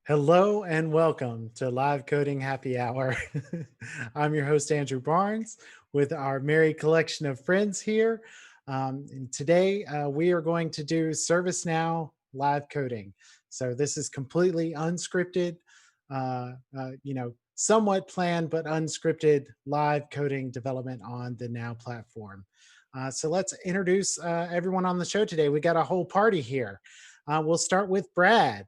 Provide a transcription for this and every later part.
Hello and welcome to Live Coding Happy Hour. I'm your host, Andrew Barnes, with our merry collection of friends here. And today we are going to do ServiceNow live coding. So this is completely unscripted, somewhat planned, but unscripted live coding development on the Now platform. So let's introduce everyone on the show today. We got a whole party here. We'll start with Brad.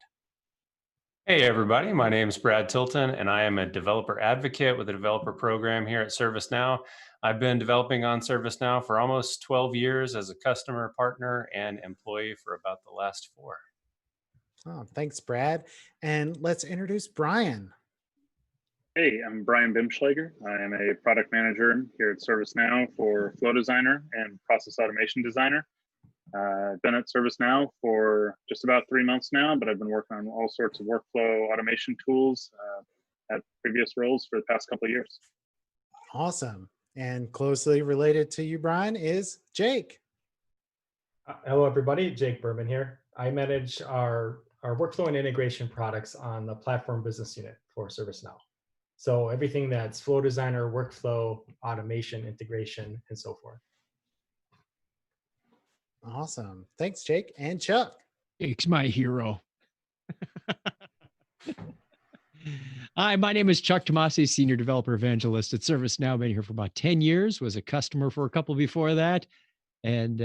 Hey everybody, my name is Brad Tilton and I am a developer advocate with the developer program here at ServiceNow. I've been developing on ServiceNow for almost 12 years as a customer, partner, and employee for about the last 4. Oh, thanks, Brad. And let's introduce Brian. Hey, I'm Brian Bimschleger. I am a product manager here at ServiceNow for Flow Designer and Process Automation Designer. I've been at ServiceNow for just about 3 months now, but I've been working on all sorts of workflow automation tools at previous roles for the past couple of years. Awesome. And closely related to you, Brian, is Jake. Hello, everybody. Jake Berman here. I manage our workflow and integration products on the platform business unit for ServiceNow. So everything that's Flow Designer, workflow, automation, integration, and so forth. Awesome. Thanks, Jake. And Chuck. Jake's my hero. Hi, my name is Chuck Tomasi, Senior Developer Evangelist at ServiceNow. Been here for about 10 years, was a customer for a couple before that. And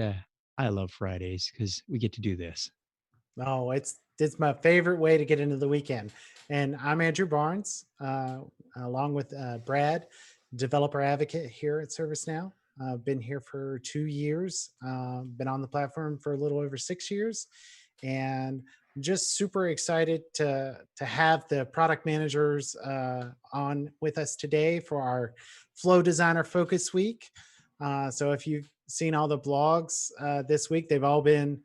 I love Fridays because we get to do this. Oh, it's my favorite way to get into the weekend. And I'm Andrew Barnes, along with Brad, Developer Advocate here at ServiceNow. I've been here for 2 years, been on the platform for a little over 6 years, and just super excited to have the product managers on with us today for our Flow Designer Focus Week. So if you've seen all the blogs this week, they've all been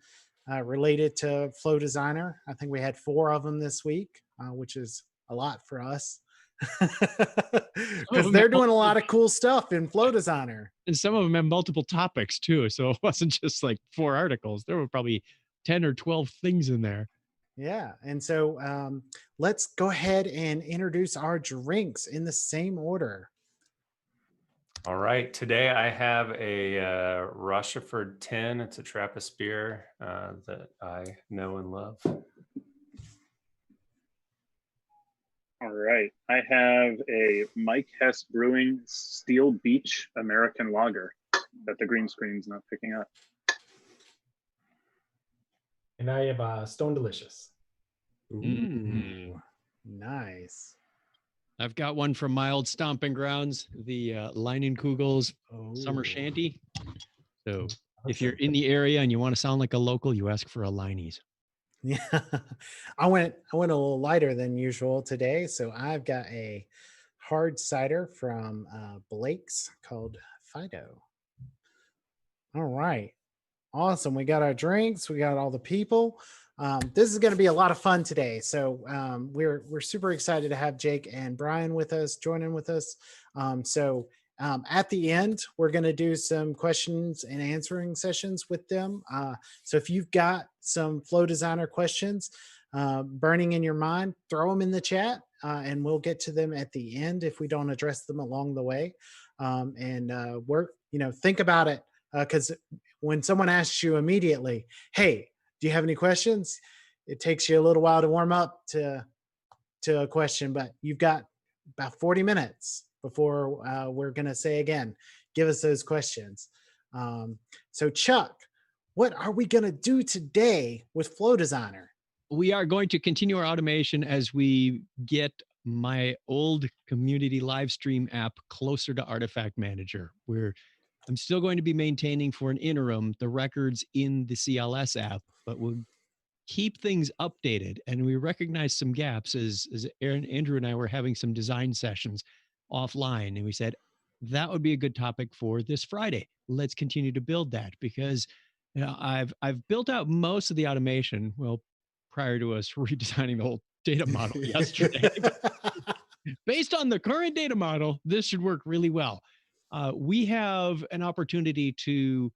related to Flow Designer. I think we had 4 of them this week, which is a lot for us. Because they're doing a lot of cool stuff in Flow Designer. And some of them have multiple topics too. So it wasn't just like 4 articles. There were probably 10 or 12 things in there. Yeah. And so let's go ahead and introduce our drinks in the same order. All right, today I have a Rochefort 10. It's a Trappist beer that I know and love. All right, I have a Mike Hess Brewing Steel Beach American Lager that the green screen's not picking up. And I have Stone Delicious. Ooh, nice. I've got one from my old stomping grounds, the Leinenkugel's Summer Shanty. So if you're in the area and you want to sound like a local, you ask for a Leinie's. Yeah, I went a little lighter than usual today. So I've got a hard cider from Blake's called Fido. All right. Awesome. We got our drinks. We got all the people. This is going to be a lot of fun today. So we're super excited to have Jake and Brian with us, joining with us. At the end, we're going to do some questions and answering sessions with them. So if you've got some Flow Designer questions burning in your mind, throw them in the chat and we'll get to them at the end if we don't address them along the way. Think about it because when someone asks you immediately, hey, do you have any questions? It takes you a little while to warm up to a question, but you've got about 40 minutes before we're going to say again, give us those questions. So Chuck, what are we going to do today with Flow Designer? We are going to continue our automation as we get my old community live stream app closer to Artifact Manager. I'm still going to be maintaining for an interim the records in the CLS app, but we'll keep things updated. And we recognize some gaps as Andrew and I were having some design sessions offline, and we said that would be a good topic for this Friday. Let's continue to build that, because I've built out most of the automation. Well, prior to us redesigning the whole data model yesterday. Based on the current data model, this should work really well. We have an opportunity to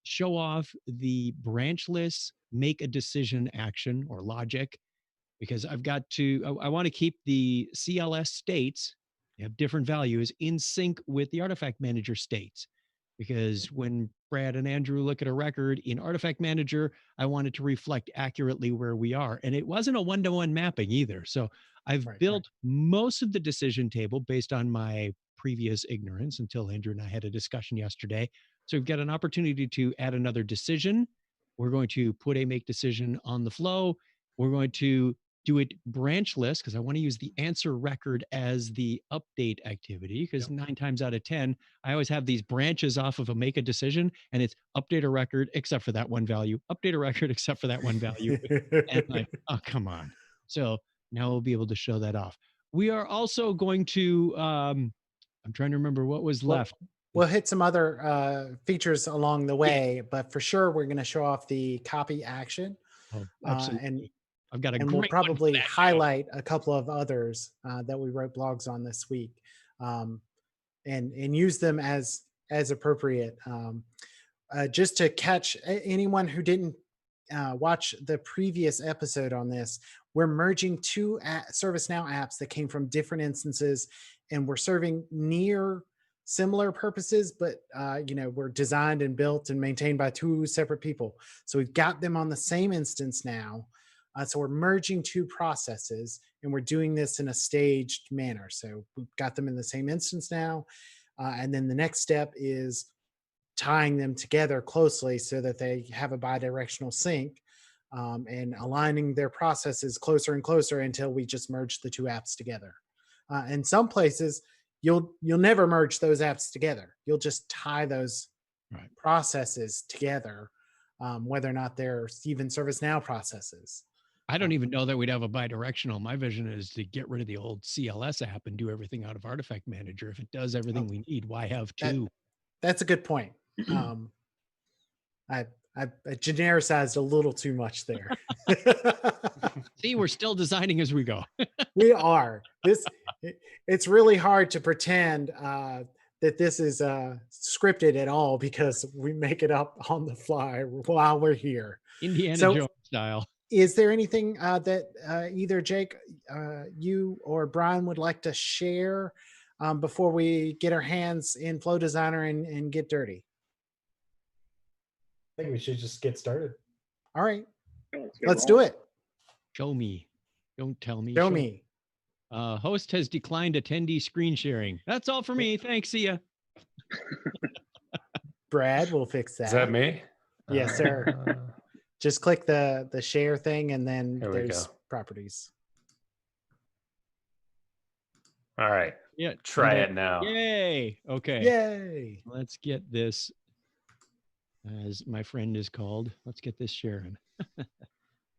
show off the branchless make a decision action or logic, because I want to keep the CLS states, they have different values, in sync with the Artifact Manager states. Because when Brad and Andrew look at a record in Artifact Manager, I want it to reflect accurately where we are. And it wasn't a one-to-one mapping either. So I've built most of the decision table based on my previous ignorance until Andrew and I had a discussion yesterday. So we've got an opportunity to add another decision. We're going to put a make decision on the flow. We're going to do it branchless, because I want to use the answer record as the update activity, because 9 times out of 10, I always have these branches off of a make a decision, and it's update a record except for that one value, update a record except for that one value. And like, oh, come on. So now we'll be able to show that off. We are also going to, I'm trying to remember what was left. We'll hit some other features along the way, but for sure, we're going to show off the copy action. Oh, absolutely. And I've got we'll probably highlight a couple of others that we wrote blogs on this week, and use them as appropriate. Just to catch anyone who didn't watch the previous episode on this, we're merging 2 ServiceNow apps that came from different instances, and we're serving near similar purposes, but were designed and built and maintained by 2 separate people. So we've got them on the same instance now. So we're merging 2 processes, and we're doing this in a staged manner. So we've got them in the same instance now. And then the next step is tying them together closely so that they have a bidirectional sync, and aligning their processes closer and closer until we just merge the 2 apps together. In some places, you'll never merge those apps together. You'll just tie those processes together, whether or not they're even ServiceNow processes. I don't even know that we'd have a bidirectional. My vision is to get rid of the old CLS app and do everything out of Artifact Manager. If it does everything we need, why have 2? That's a good point. I genericized a little too much there. See, we're still designing as we go. We are. It's really hard to pretend that this is scripted at all, because we make it up on the fly while we're here. Indiana Jones style. Is there anything that either Jake, you, or Brian would like to share before we get our hands in Flow Designer and get dirty? I think we should just get started. All right. Let's do it. Show me. Don't tell me. Show me. Host has declined attendee screen sharing. That's all for me. Thanks. See ya. Brad will fix that. Is that me? Yes, sir. Just click the share thing, and then there's go. properties. All right. Yeah. Try it now. Yay. Okay. Yay. Let's get this, as my friend is called. Let's get this sharing.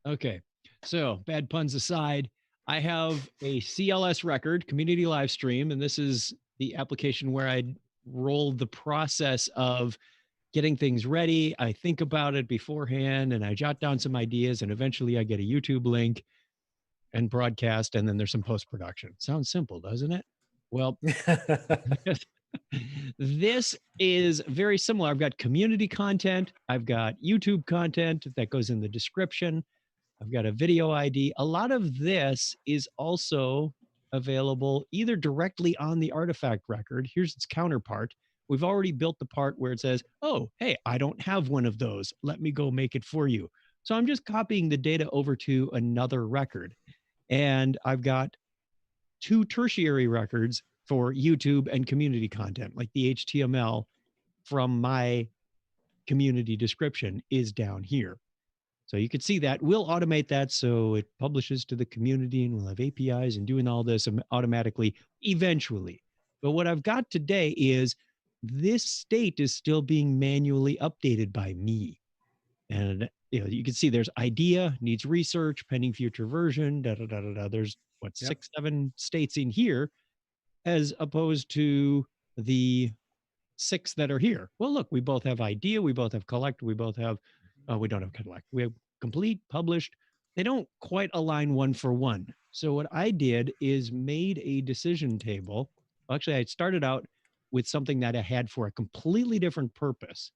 Okay. So bad puns aside, I have a CLS record, community live stream, and this is the application where I rolled the process of getting things ready. I think about it beforehand, and I jot down some ideas, and eventually I get a YouTube link and broadcast, and then there's some post-production. Sounds simple, doesn't it? Well, this is very similar. I've got community content. I've got YouTube content that goes in the description. I've got a video ID. A lot of this is also available either directly on the artifact record. Here's its counterpart. We've already built the part where it says, oh, hey, I don't have one of those. Let me go make it for you. So I'm just copying the data over to another record. And I've got 2 tertiary records for YouTube and community content, like the HTML from my community description is down here. So you can see that. We'll automate that so it publishes to the community and we'll have APIs and doing all this automatically eventually. But what I've got today is this state is still being manually updated by me. And you can see there's idea, needs research, pending future version, da da da da da. There's what, 6, 7 states in here, as opposed to the 6 that are here. Well, look, we both have idea, we both have collect, we both have, we don't have collect. We have complete, published. They don't quite align one for one. So what I did is made a decision table. Actually, I started out with something that I had for a completely different purpose.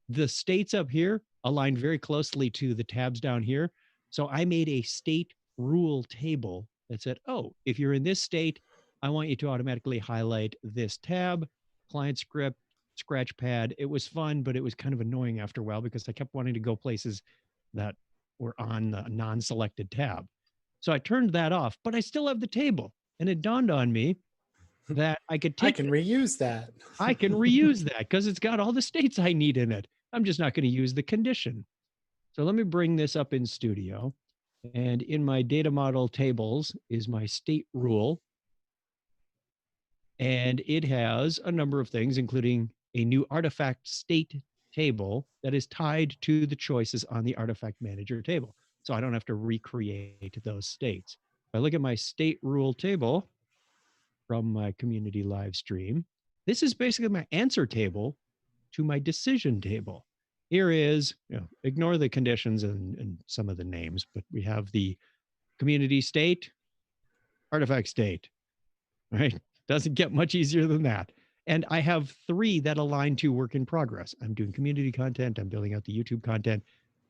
The states up here aligned very closely to the tabs down here. So I made a state rule table that said, oh, if you're in this state, I want you to automatically highlight this tab, client script, scratch pad. It was fun, but it was kind of annoying after a while because I kept wanting to go places that were on the non-selected tab. So I turned that off, but I still have the table. And it dawned on me that I could take I can reuse that. I can reuse that because it's got all the states I need in it. I'm just not going to use the condition. So let me bring this up in Studio. And in my data model tables is my state rule. And it has a number of things, including a new artifact state table that is tied to the choices on the artifact manager table. So I don't have to recreate those states. If I look at my state rule table from my community live stream, this is basically my answer table to my decision table. Here is, ignore the conditions and some of the names, but we have the community state, artifact state, right? Doesn't get much easier than that. And I have 3 that align to work in progress. I'm doing community content. I'm building out the YouTube content.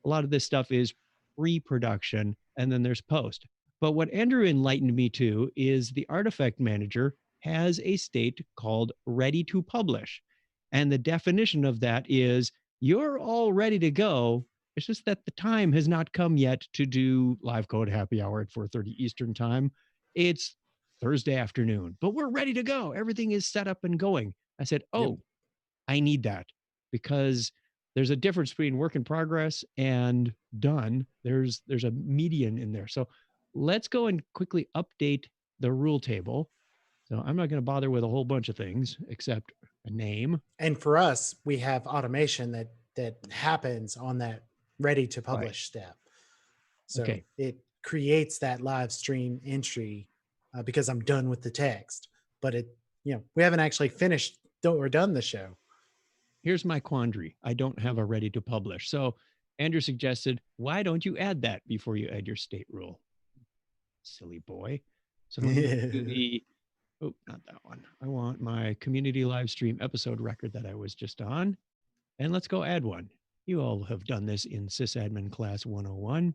A lot of this stuff is pre-production, and then there's post. But what Andrew enlightened me to is the artifact manager has a state called ready to publish. And the definition of that is you're all ready to go. It's just that the time has not come yet to do live code happy hour at 4:30 Eastern time. It's Thursday afternoon, but we're ready to go. Everything is set up and going. I said, oh, yep. I need that because there's a difference between work in progress and done. There's a median in there. So let's go and quickly update the rule table. So I'm not going to bother with a whole bunch of things except a name. And for us, we have automation that happens on that ready to publish step. So it creates that live stream entry because I'm done with the text, but we haven't actually finished or done the show. Here's my quandary. I don't have a ready to publish. So Andrew suggested, why don't you add that before you add your state rule? Silly boy. So let me do the, not that one. I want my community live stream episode record that I was just on. And let's go add one. You all have done this in sysadmin class 101.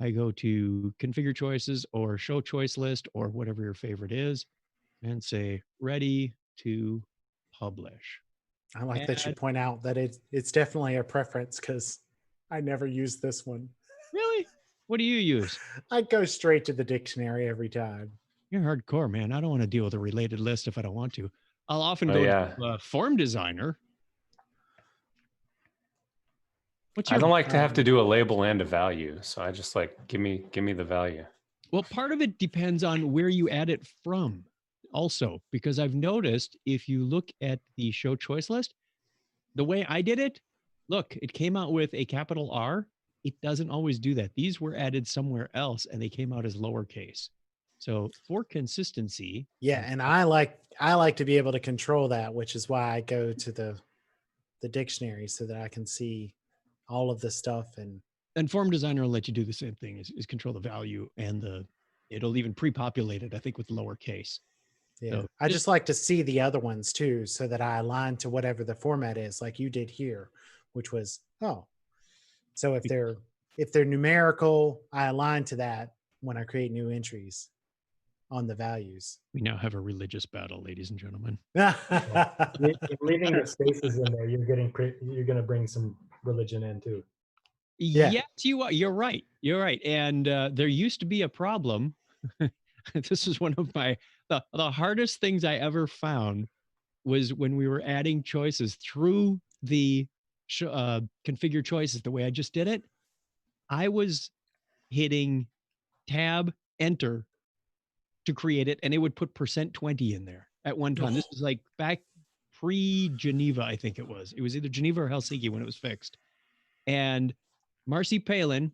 I go to configure choices or show choice list or whatever your favorite is and say ready to publish. I like that you point out that it's definitely a preference because I never use this one. Really? What do you use? I go straight to the dictionary every time. You're hardcore, man. I don't want to deal with a related list if I don't want to. I'll often go to a form designer. I don't like to have to do a label and a value. So I just like, give me the value. Well, part of it depends on where you add it from also, because I've noticed if you look at the show choice list, the way I did it, look, it came out with a capital R. It doesn't always do that. These were added somewhere else and they came out as lowercase. So for consistency. Yeah. And I like to be able to control that, which is why I go to the dictionary so that I can see all of the stuff. And form designer will let you do the same thing is control the value and it'll even pre-populate it, I think, with lowercase. Yeah. So I just like to see the other ones too, so that I align to whatever the format is, like you did here, which was, so if they're numerical, I align to that when I create new entries on the values. We now have a religious battle, ladies and gentlemen. Leaving the spaces in there, you're going to bring some religion in too. Yeah. Yes, you are. You're right. You're right. And there used to be a problem. This is one of the hardest things I ever found was when we were adding choices through the configure choices the way I just did it. I was hitting tab enter to create it, and it would put %20 in there at one time. This was like back pre-Geneva, I think it was. It was either Geneva or Helsinki when it was fixed. And Marcy Palin,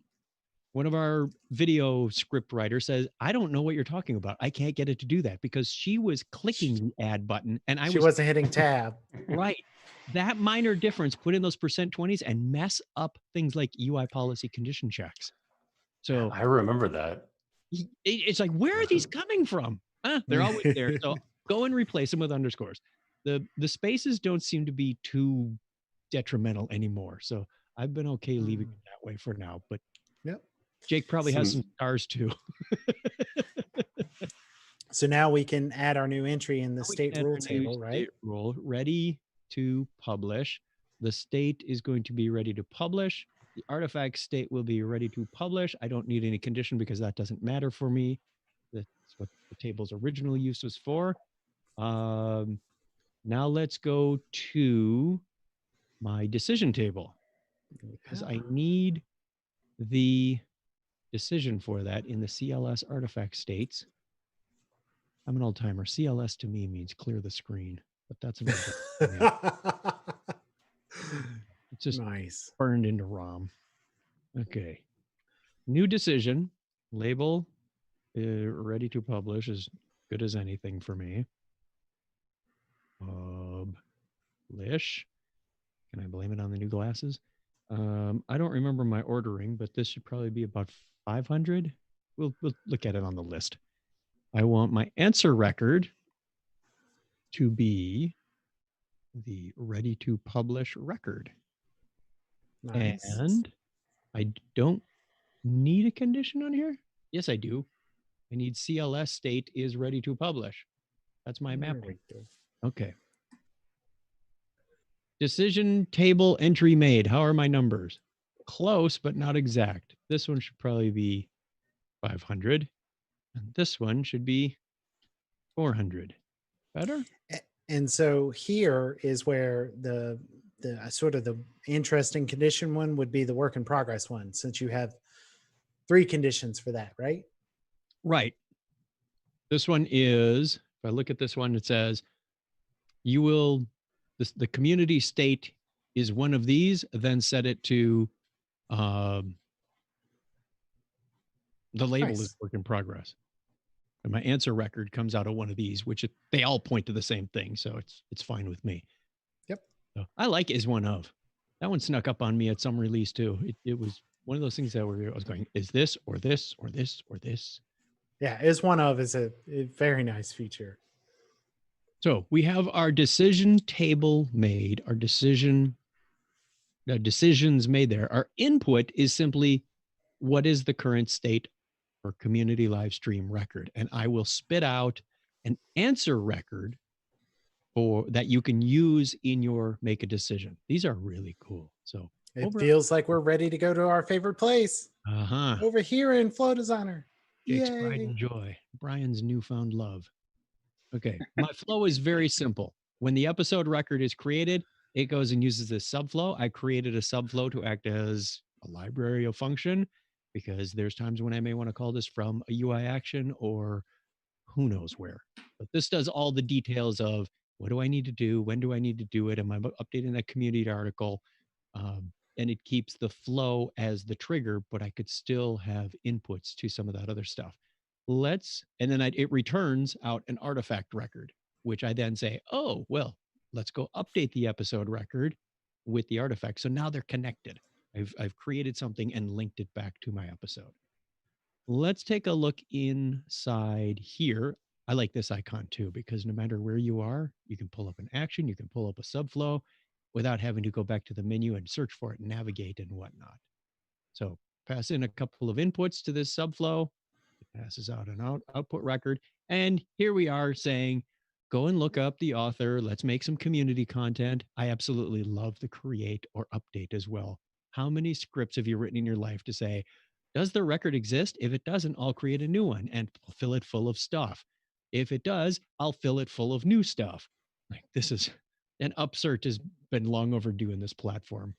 one of our video script writers, says, I don't know what you're talking about. I can't get it to do that, because she was clicking the add button and She wasn't hitting tab. right. That minor difference put in those %20s and mess up things like UI policy condition checks. So I remember that. it's like, where are these coming from? They're always there. So go and replace them with underscores. The spaces don't seem to be too detrimental anymore. So I've been okay leaving it that way for now. But Yep. Jake probably has some stars too. So now we can add our new entry in the state rule table, right? State rule ready to publish. The state is going to be ready to publish. The artifact state will be ready to publish. I don't need any condition because that doesn't matter for me. That's what the table's original use was for. Now let's go to my decision table, because I need the decision for that in the CLS artifact states. I'm an old timer. CLS to me means clear the screen, but that's another. It's just nice. Burned into ROM. Okay. New decision label ready to publish, as good as anything for me. Lish. Can I blame it on the new glasses? I don't remember my ordering, but this should probably be about 500. We'll look at it on the list. I want my answer record to be the ready to publish record. Nice. And I don't need a condition on here. Yes, I do. I need CLS state is ready to publish. That's my mapping. Okay. Decision table entry made. How are my numbers? Close, but not exact. This one should probably be 500. And this one should be 400. Better? And so here is where the sort of the interesting condition one would be the work in progress one, since you have 3 conditions for that, right? Right. This one is, if I look at this one, it says you will, the community state is one of these, then set it to the label is work in progress. And my answer record comes out of one of these, which they all point to the same thing. So it's fine with me. Yep. So I like is one of. That one snuck up on me at some release too. It was one of those things that I was going, is this or this or this or this? Yeah, is one of is a very nice feature. So we have our decision table made, our decisions made there. Our input is simply what is the current state for community live stream record. And I will spit out an answer record for that you can use in your make a decision. These are really cool. So it feels like we're ready to go to our favorite place. Over here in Flow Designer. Jake's pride and joy. Brian's newfound love. Okay. My flow is very simple. When the episode record is created, it goes and uses this subflow. I created a subflow to act as a library of function, because there's times when I may want to call this from a UI action or who knows where. But this does all the details of what do I need to do? When do I need to do it? Am I updating that community article? And it keeps the flow as the trigger, but I could still have inputs to some of that other stuff. And then it returns out an artifact record, which I then say, oh, well, let's go update the episode record with the artifact. So now they're connected. I've created something and linked it back to my episode. Let's take a look inside here. I like this icon too, because no matter where you are, you can pull up an action, you can pull up a subflow without having to go back to the menu and search for it and navigate and whatnot. So pass in a couple of inputs to this subflow. It passes out an output record. And here we are saying, go and look up the author. Let's make some community content. I absolutely love the create or update as well. How many scripts have you written in your life to say, does the record exist? If it doesn't, I'll create a new one and fill it full of stuff. If it does, I'll fill it full of new stuff. Like this is an upsert has been long overdue in this platform.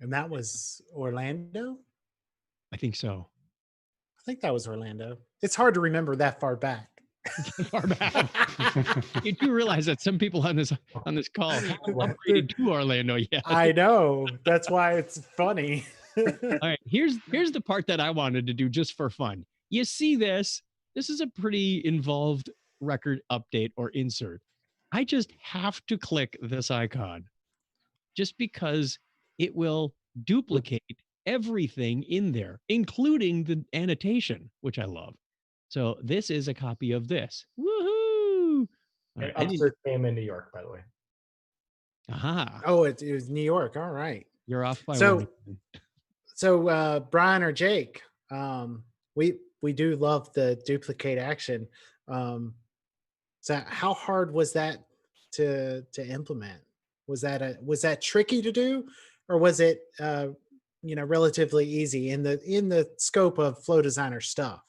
And that was Orlando. I think so. I think that was Orlando. It's hard to remember that far back. Far back. You do realize that some people on this call haven't upgraded to Orlando yet. I know. That's why it's funny. All right, here's the part that I wanted to do just for fun. You see this? This is a pretty involved record update or insert. I just have to click this icon just because it will duplicate everything in there, including the annotation, which I love. So this is a copy of this. Woohoo! And upsert came in New York, by the way. Aha. Oh, it was New York. All right. You're off by So- one. So Brian or Jake, we do love the duplicate action. So how hard was that to implement? Was that tricky to do, or was it relatively easy in the scope of Flow Designer stuff?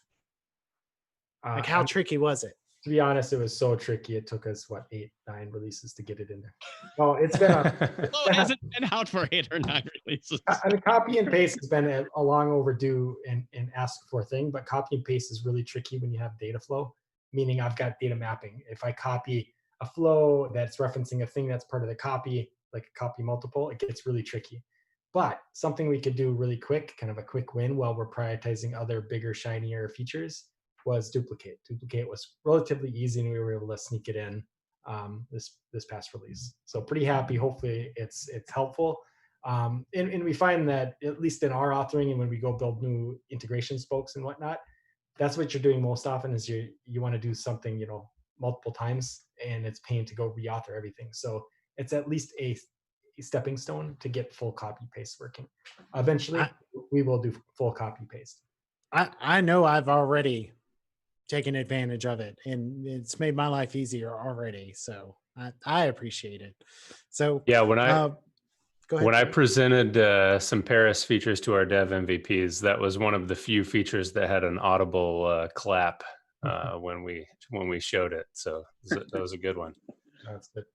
Like how tricky was it? To be honest, it was so tricky. It took us 8, 9 releases to get it in there. Well, it's been Flow hasn't been out for 8 or 9 releases. I mean, copy and paste has been a long overdue and asked for thing, but copy and paste is really tricky when you have data flow, meaning I've got data mapping. If I copy a flow that's referencing a thing that's part of the copy, like a copy multiple, it gets really tricky. But something we could do really quick, kind of a quick win while we're prioritizing other bigger, shinier features, was duplicate. Duplicate was relatively easy, and we were able to sneak it in this past release. So pretty happy. Hopefully it's helpful. And we find that at least in our authoring and when we go build new integration spokes and whatnot, that's what you're doing most often is you want to do something, multiple times, and it's pain to go reauthor everything. So it's at least a stepping stone to get full copy paste working. Eventually we will do full copy paste. I know I've already taken advantage of it, and it's made my life easier already. So I appreciate it. So Yeah, go ahead. when I Jake. presented some Paris features to our dev MVPs, that was one of the few features that had an audible clap when we showed it. So that was a good one. That's good.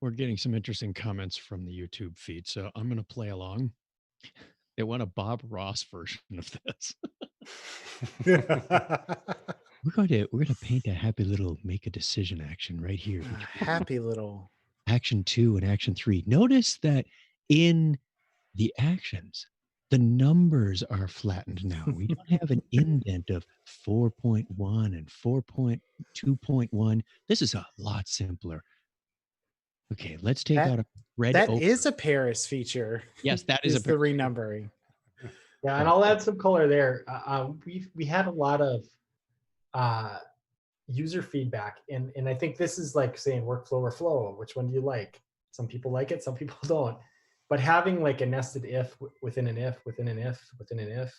We're getting some interesting comments from the YouTube feed, so I'm going to play along. They want a Bob Ross version of this. We're going to paint a happy little make a decision action right here. Happy little. Action 2 and action 3. Notice that in the actions, the numbers are flattened now. We don't have an indent of 4.1 and 4.2.1. This is a lot simpler. Okay, let's take out a red. That is a Paris feature. Yes, that is the renumbering. Yeah, and I'll add some color there. We had a lot of user feedback, and I think this is like saying workflow or flow. Which one do you like? Some people like it, some people don't. But having like a nested if within an if within an if within an if,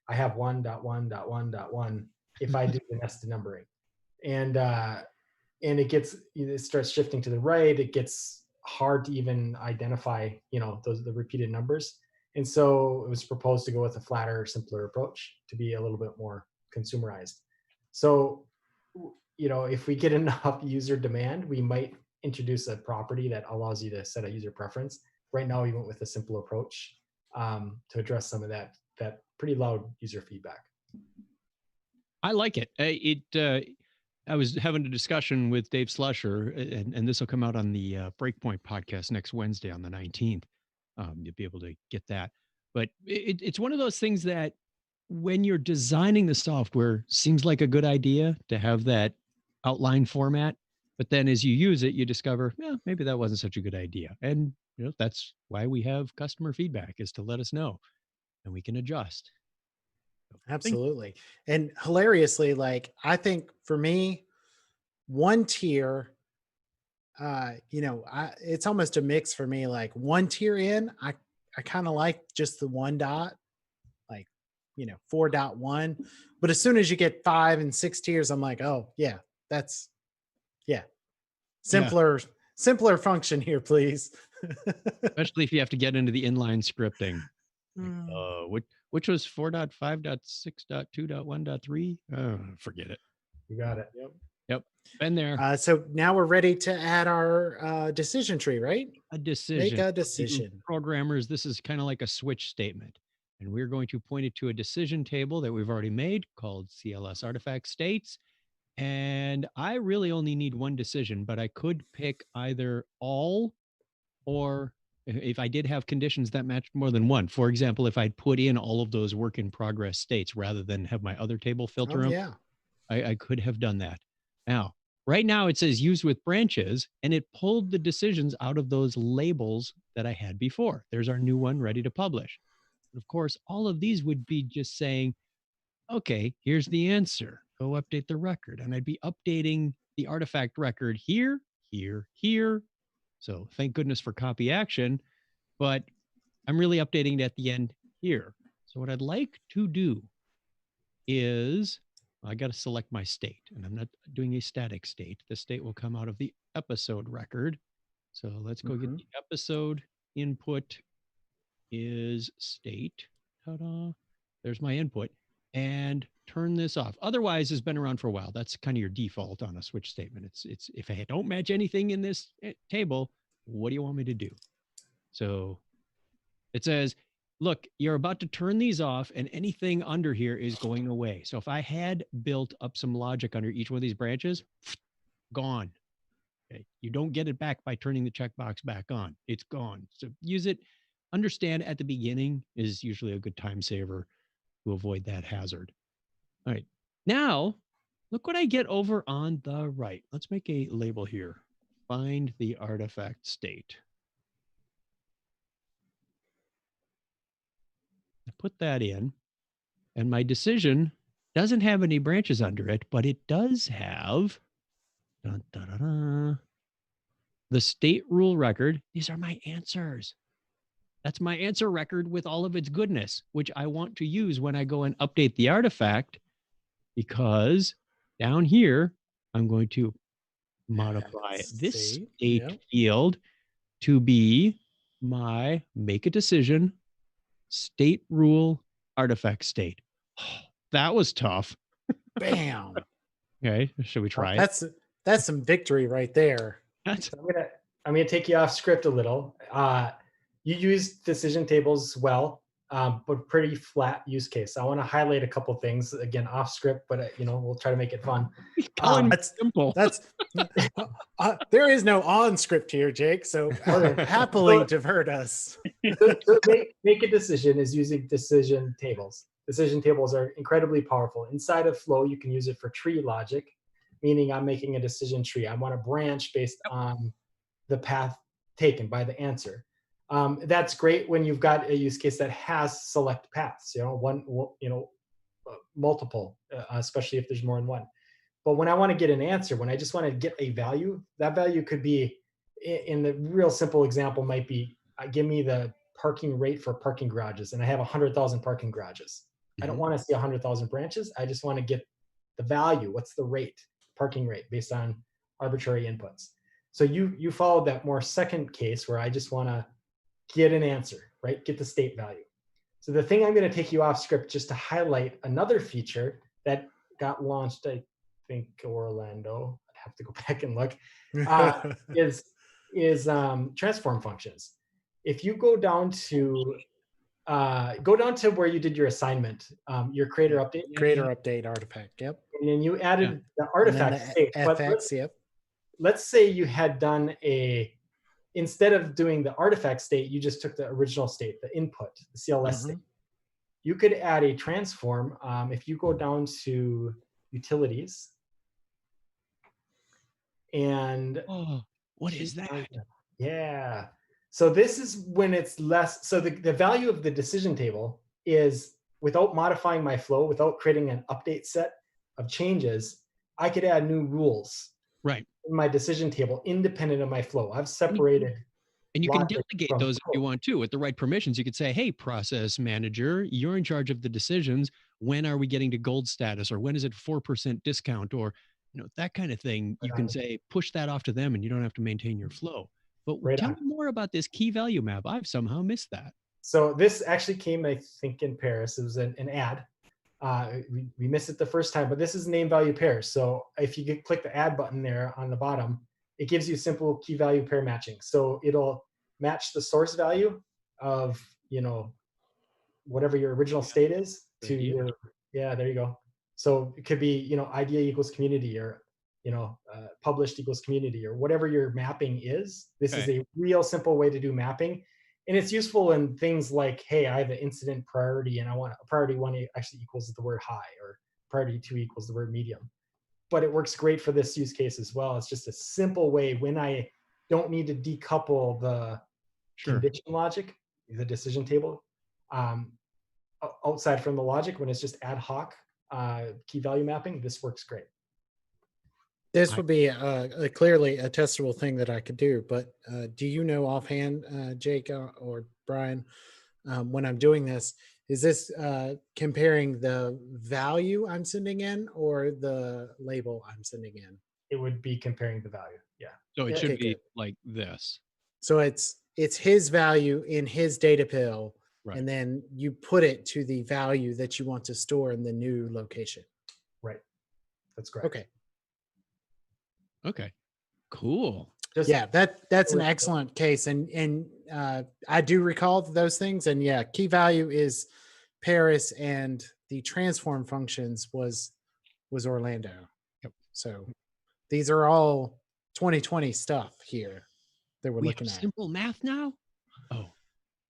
I have 1.1.1.1 if I do the nested numbering, and it starts shifting to the right. It gets hard to even identify, the repeated numbers. And so it was proposed to go with a flatter, simpler approach to be a little bit more consumerized. So, if we get enough user demand, we might introduce a property that allows you to set a user preference. Right now, we went with a simple approach to address some of that pretty loud user feedback. I like it. I was having a discussion with Dave Slusher, and this will come out on the Breakpoint podcast next Wednesday on the 19th. You'll be able to get that. But it's one of those things that when you're designing the software, seems like a good idea to have that outline format. But then as you use it, you discover, maybe that wasn't such a good idea. And that's why we have customer feedback, is to let us know and we can adjust. Absolutely. And hilariously, like, I think for me, one tier, it's almost a mix for me. Like one tier in, I kind of like just the 1 dot, like, 4.1. But as soon as you get 5 and 6 tiers, I'm like, oh yeah, that's simpler function here, please. Especially if you have to get into the inline scripting. Which was 4.5.6.2.1.3? Oh, forget it. You got it. Yep. Yep. Been there. So now we're ready to add our decision tree, right? A decision. Make a You decision. Programmers, this is kind of like a switch statement. And we're going to point it to a decision table that we've already made called CLS artifact states. And I really only need one decision, but I could pick either all, or if I did have conditions that matched more than one. For example, if I'd put in all of those work in progress states rather than have my other table filter Oh, them, yeah. I could have done that. Now, right now it says use with branches, and it pulled the decisions out of those labels that I had before. There's our new one ready to publish. But of course, all of these would be just saying, okay, here's the answer. Go update the record. And I'd be updating the artifact record here, here, here. So thank goodness for copy action, but I'm really updating it at the end here. So what I'd like to do is I got to select my state, and I'm not doing a static state. The state will come out of the episode record. So let's go get the episode input is state. Ta-da. There's my input, and turn this off. Otherwise, it's been around for a while. That's kind of your default on a switch statement. It's if I don't match anything in this table, what do you want me to do? So it says, look, you're about to turn these off and anything under here is going away. So if I had built up some logic under each one of these branches, gone. Okay. You don't get it back by turning the checkbox back on. It's gone. So use it. Understand at the beginning is usually a good time saver to avoid that hazard. All right. Now, look what I get over on the right. Let's make a label here. Find the artifact state. I put that in, and my decision doesn't have any branches under it, but it does have the state rule record. These are my answers. That's my answer record with all of its goodness, which I want to use when I go and update the artifact, because down here, I'm going to modify this state field to be my make a decision state rule artifact state. That was tough. Bam. Okay, should we try it? That's some victory right there. I'm gonna take you off script a little. You use decision tables well, but pretty flat use case. I want to highlight a couple things again off script, but we'll try to make it fun. That's simple. That's there is no on script here, Jake. So happily divert us. So make a decision is using decision tables. Decision tables are incredibly powerful. Inside of Flow, you can use it for tree logic, meaning I'm making a decision tree. I want a branch based on the path taken by the answer. That's great when you've got a use case that has select paths, multiple, especially if there's more than one. But when I want to get an answer, when I just want to get a value, that value could be, in the real simple example, might be, give me the parking rate for parking garages, and I have 100,000 parking garages. I don't want to see 100,000 branches. I just want to get the value. What's the rate, parking rate, based on arbitrary inputs. So you followed that more second case where I just want to get an answer, right? Get the state value. So the thing I'm going to take you off script just to highlight another feature that got launched, I think Orlando, I'd have to go back and look, is transform functions. If you go down to where you did your assignment, your creator update artifact, yep. And then you added the artifact state. FX, let's say you had done instead of doing the artifact state, you just took the original state, the input, the CLS state. You could add a transform. If you go down to utilities, and what is that? Yeah. So this is when it's less. So the value of the decision table is, without modifying my flow, without creating an update set of changes, I could add new rules. Right. In my decision table, independent of my flow. I've separated. And you can delegate those if you want to. With the right permissions, you could say, hey, process manager, you're in charge of the decisions. When are we getting to gold status? Or when is it 4% discount? Or that kind of thing. You can say, push that off to them, and you don't have to maintain your flow. But tell me more about this key value map. I've somehow missed that. So this actually came, I think, in Paris. It was an ad. We missed it the first time, but this is name value pairs. So if you click the add button there on the bottom, it gives you simple key value pair matching. So it'll match the source value of, whatever your original state is to your, there you go. So it could be, idea equals community, or, published equals community, or whatever your mapping is. This is a real simple way to do mapping. And it's useful in things like, hey, I have an incident priority and I want a priority 1 actually equals the word high, or priority 2 equals the word medium. But it works great for this use case as well. It's just a simple way when I don't need to decouple the condition logic, the decision table, outside from the logic, when it's just ad hoc key value mapping. This works great. This would be clearly a testable thing that I could do, but do you know offhand, Jake or Brian, when I'm doing this, is this comparing the value I'm sending in or the label I'm sending in? It would be comparing the value. Yeah. So it should be like this. So it's his value in his data pill, Right. and then you put it to the value that you want to store in the new location. Right. That's correct. Okay. Cool. Yeah, that's an excellent case, and I do recall those things. And yeah, key value is Paris, and the transform functions was Orlando. Yep. So these are all 2020 stuff here that we're We looking have at. simple math now. Oh,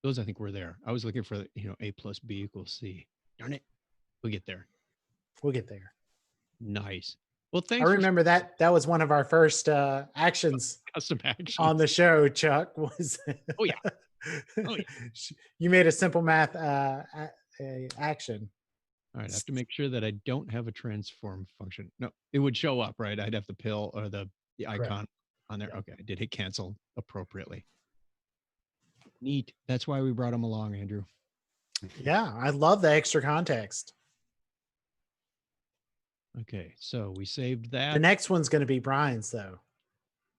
those I think were there. I was looking for A plus B equals C. Darn it, we'll get there. We'll get there. Nice. Well, thanks. I remember that was one of our first actions custom actions on the show, Chuck. Was oh yeah. You made a simple math action. All right, I have to make sure that I don't have a transform function. No, it would show up, right? I'd have the pill or the icon on there. Okay, I did hit cancel appropriately. Neat. That's why we brought him along, Andrew. Yeah, I love the extra context. Okay, so we saved that. The next one's going to be Brian's, though.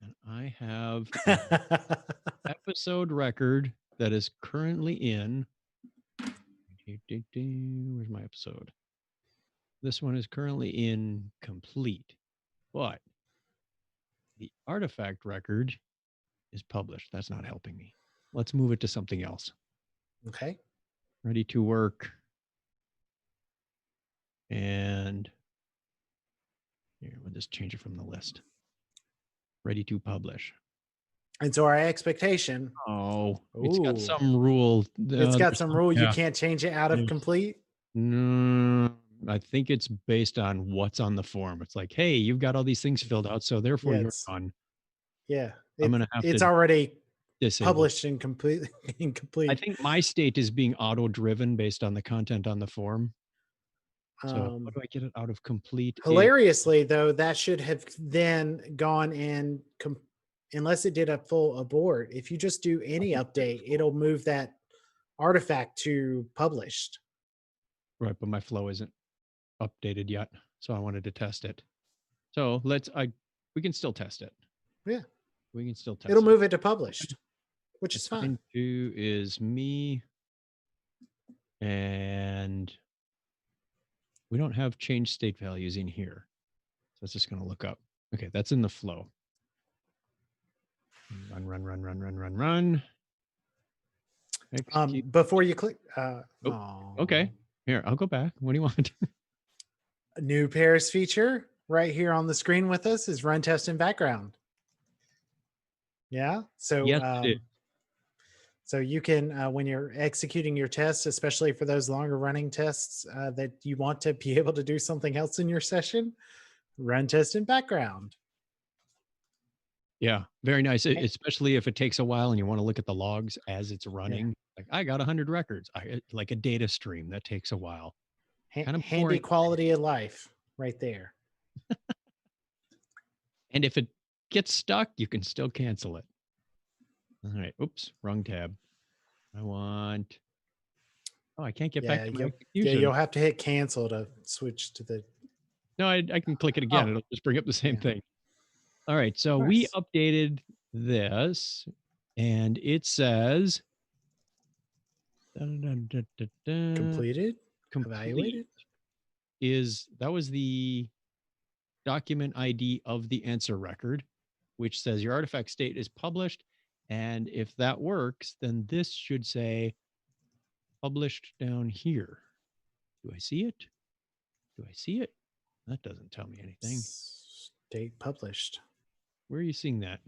And I have an episode record that is currently in. Where's my episode? This one is currently in complete, but the artifact record is published. That's not helping me. Let's move it to something else. Okay. Ready to work. And here, we'll just change it from the list. Ready to publish. And so our expectation. Oh, it's got some rule. It's got some rule. Yeah. You can't change it out of complete. No, I think it's based on what's on the form. It's like, hey, you've got all these things filled out, so therefore you're on. Yeah, I'm gonna have it's to already disable. published and completely incomplete. I think my state is being auto-driven based on the content on the form. So how do I get it out of complete? Hilariously, though, that should have then gone in, unless it did a full abort. If you just do any update, it'll move that artifact to published. Right, but my flow isn't updated yet, so I wanted to test it. So we can still test it. Yeah, we can still test. It'll move it to published, which is fine. Two is me, and we don't have change state values in here, so it's just going to look up. Okay, that's in the flow. Run. Before you click. Okay. Here, I'll go back. What do you want? A new Paris feature right here on the screen with us is run test in background. Yeah. So yes, so you can, when you're executing your tests, especially for those longer running tests that you want to be able to do something else in your session, run test in background. Yeah, very nice. Especially if it takes a while and you want to look at the logs as it's running. Yeah. Like I got 100 records. Like a data stream that takes a while. Kind of handy quality of life right there. And if it gets stuck, you can still cancel it. All right. Oops, wrong tab. I can't get back to my execution. Yeah, you'll have to hit cancel to switch to the. No, I can click it again. It'll just bring up the same thing. All right. So we updated this and it says completed, evaluated. that was the document ID of the answer record, which says your artifact state is published. And if that works, then this should say published down here. Do I see it? Do I see it? That doesn't tell me anything. State published. Where are you seeing that?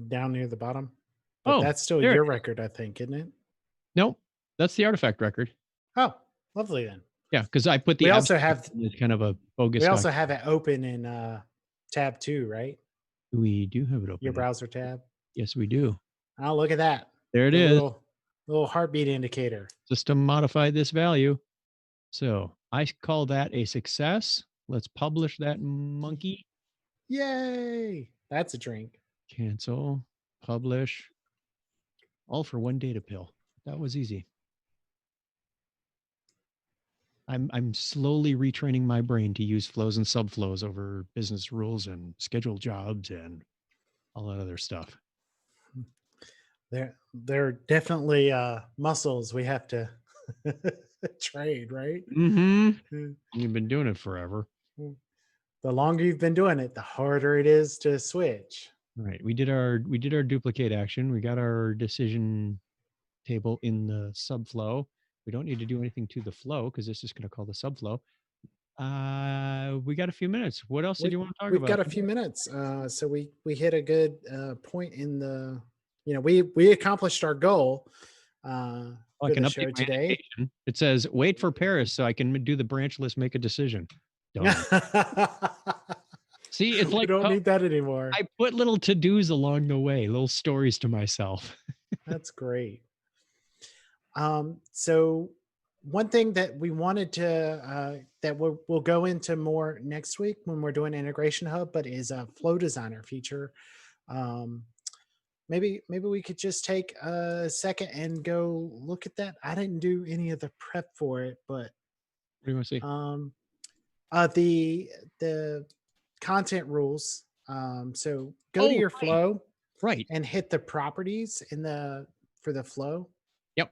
Down near the bottom. But Oh, that's still there your it is. record, I think, isn't it? Nope, that's the artifact record. Oh, lovely then. Yeah, because I put the We also abstract have in as kind of a bogus. we also have it open in tab 2, right? We do have it open. Your browser tab. Yes, we do. Oh, look at that. There it The is. Little heartbeat indicator. System modified this value. So I call that a success. Let's publish that monkey. Yay! That's a drink. Cancel, publish, all for one data pill. That was easy. I'm slowly retraining my brain to use flows and subflows over business rules and schedule jobs and all that other stuff. They're definitely muscles we have to trade, right? Mm-hmm. You've been doing it forever. The longer you've been doing it, the harder it is to switch. Right. We did our duplicate action. We got our decision table in the subflow. We don't need to do anything to the flow because it's just going to call the subflow. We got a few minutes. What else did you want to talk about? We've got a few minutes. So we hit a good point in the, we accomplished our goal. I can update my today. annotation. It says, wait for Paris so I can do the branch list, make a decision. See, it's like, we don't need that anymore. I put little to-dos along the way, little stories to myself. That's great. So one thing that we wanted to, that we'll go into more next week when we're doing Integration Hub, but is a Flow Designer feature. Maybe we could just take a second and go look at that. I didn't do any of the prep for it, but what do you want to see? The content rules. So go to your flow, right, and hit the properties for the flow. Yep.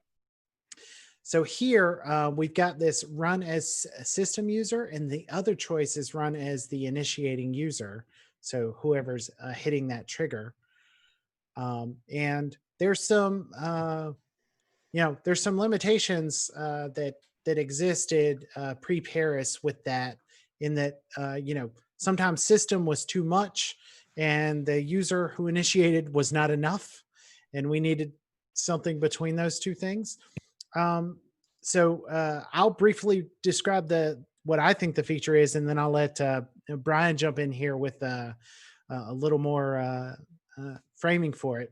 So here we've got this run as a system user, and the other choice is run as the initiating user. So whoever's hitting that trigger. And there's some, there's some limitations that existed pre-Paris with that, in that, sometimes system was too much and the user who initiated was not enough, and we needed something between those two things. So I'll briefly describe what I think the feature is, and then I'll let Brian jump in here with a little more framing for it.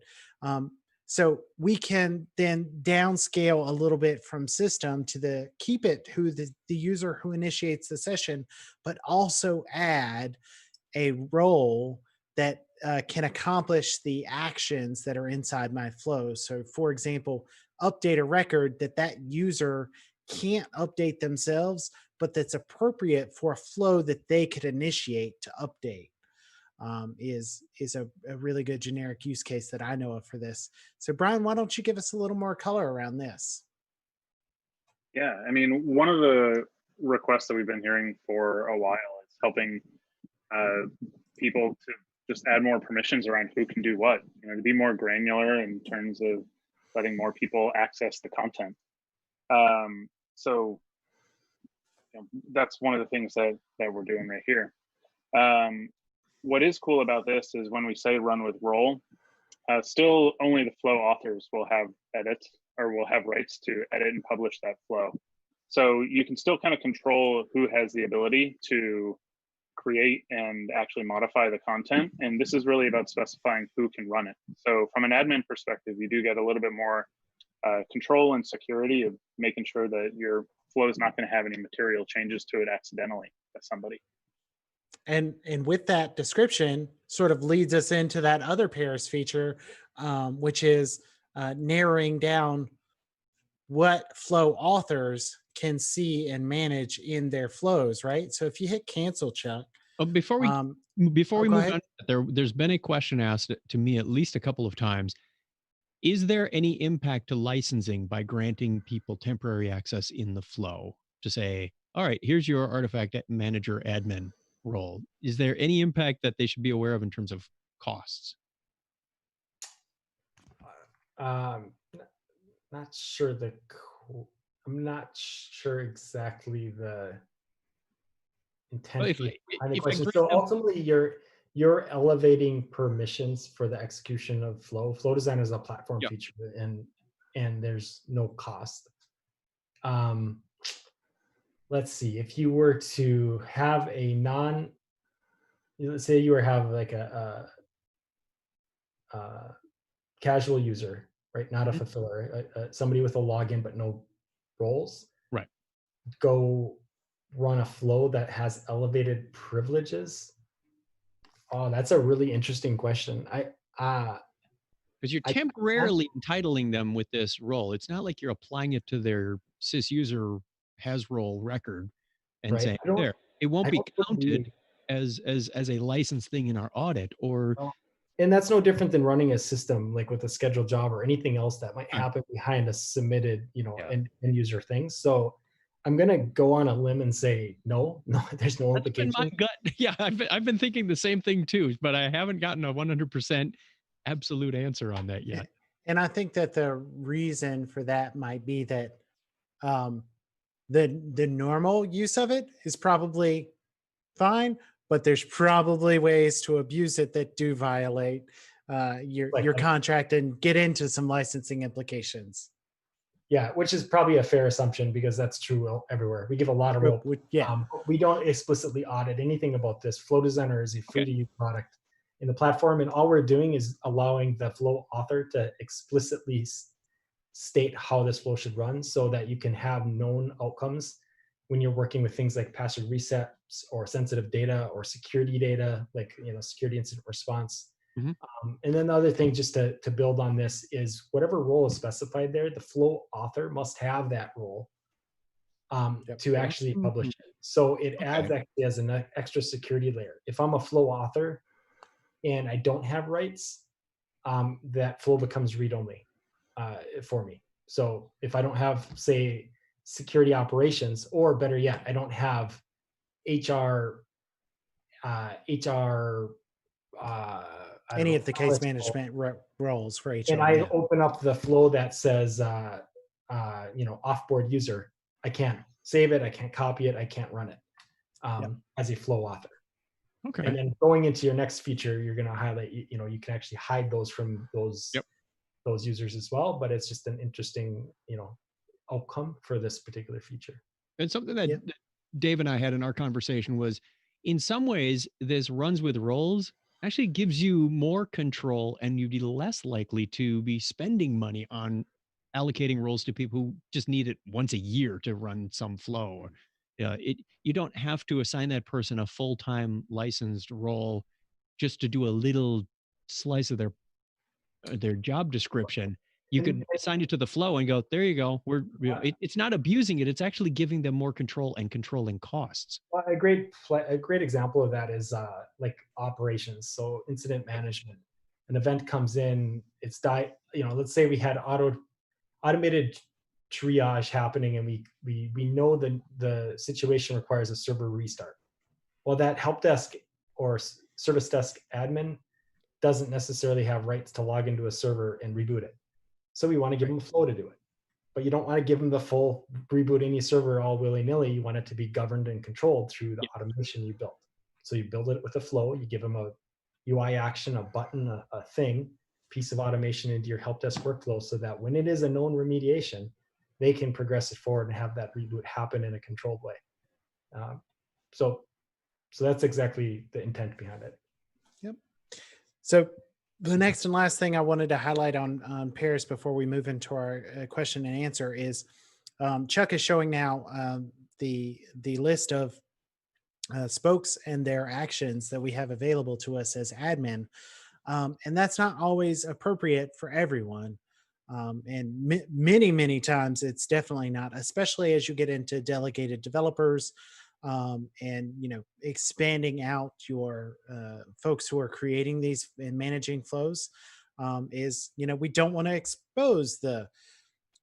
So we can then downscale a little bit from system to keep it who the user who initiates the session, but also add a role that can accomplish the actions that are inside my flow. So for example, update a record that user can't update themselves, but that's appropriate for a flow that they could initiate to update. Is a really good generic use case that I know of for this. So Brian, why don't you give us a little more color around this? Yeah, I mean, one of the requests that we've been hearing for a while is helping people to just add more permissions around who can do what, to be more granular in terms of letting more people access the content. So that's one of the things that we're doing right here. What is cool about this is when we say run with role, still only the flow authors will have edits, or will have rights to edit and publish that flow. So you can still kind of control who has the ability to create and actually modify the content. And this is really about specifying who can run it. So from an admin perspective, you do get a little bit more control and security of making sure that your flow is not going to have any material changes to it accidentally by somebody. And with that description sort of leads us into that other Paris feature, which is narrowing down what flow authors can see and manage in their flows, right? So if you hit cancel, Chuck. Before we move on, there's been a question asked to me at least a couple of times. Is there any impact to licensing by granting people temporary access in the flow to say, all right, here's your artifact manager admin role. Is there any impact that they should be aware of in terms of costs? Um, n- Not sure I'm not sure exactly the Well, intent behind the if I question. grant So them, ultimately, you're elevating permissions for the execution of Flow. Flow Design is a platform yeah, feature, and there's no cost. Um, let's see. If you were to have let's say you were have like a casual user, right? Not a mhm, fulfiller, somebody with a login but no roles. right. Go run a flow that has elevated privileges. Oh, that's a really interesting question. Because you're I can't, temporarily entitling them with this role. It's not like you're applying it to their sysuser has role record and right? saying there. It won't I be don't counted believe. as a licensed thing in our audit or Well, and that's no different than running a system like with a scheduled job or anything else that might right. happen behind a submitted, Yeah. end user thing. So I'm gonna go on a limb and say no, no, there's no That's been my implication. gut. Yeah, I've been thinking the same thing too, but I haven't gotten a 100% absolute answer on that yet. And I think that the reason for that might be that um, the normal use of it is probably fine, but there's probably ways to abuse it that do violate Like, your contract and get into some licensing implications. yeah, which is probably a fair assumption because that's true everywhere. We give a lot of rope. Yeah, But we don't explicitly audit anything about this. Flow Designer is a free Okay. to use product in the platform, and all we're doing is allowing the flow author to explicitly state how this flow should run so that you can have known outcomes when you're working with things like password resets or sensitive data or security data, like security incident response. Mhm. And then the other thing, just to build on this, is whatever role is specified there, the flow author must have that role yep. to actually publish Mhm. it. So it adds Okay. actually as an extra security layer. If I'm a flow author and I don't have rights, that flow becomes read only for me. So if I don't have, say, security operations, or better yet, I don't have HR, I don't Any know, of the case policy role, management roles for and HR. I Yeah, open up the flow that says, offboard user, I can't save it, I can't copy it, I can't run it yep. as a flow author. Okay. And then going into your next feature, you're going to highlight, you can actually hide those from Yep. those users as well. But it's just an interesting, outcome for this particular feature. And something that Yep. Dave and I had in our conversation was in some ways, this runs with roles actually gives you more control and you'd be less likely to be spending money on allocating roles to people who just need it once a year to run some flow. You don't have to assign that person a full-time licensed role just to do a little slice of their job description. You And could assign it to the flow and go, there you go. It's not abusing it. It's actually giving them more control and controlling costs. a great example of that is like operations. So incident management. An event comes in, let's say we had automated triage happening, and we know the situation requires a server restart. Well, that help desk or service desk admin doesn't necessarily have rights to log into a server and reboot it. So we want to give Right. them a flow to do it. But you don't want to give them the full reboot any server all willy-nilly. You want it to be governed and controlled through the Yeah. automation you built. So you build it with a flow, you give them a UI action, a button, a thing, piece of automation into your help desk workflow so that when it is a known remediation, they can progress it forward and have that reboot happen in a controlled way. So that's exactly the intent behind it. Yep. So the next and last thing I wanted to highlight on Paris before we move into our question and answer is Chuck is showing now the list of spokes and their actions that we have available to us as admin. And that's not always appropriate for everyone. And many times it's definitely not, especially as you get into delegated developers and expanding out your folks who are creating these and managing flows. We don't want to expose the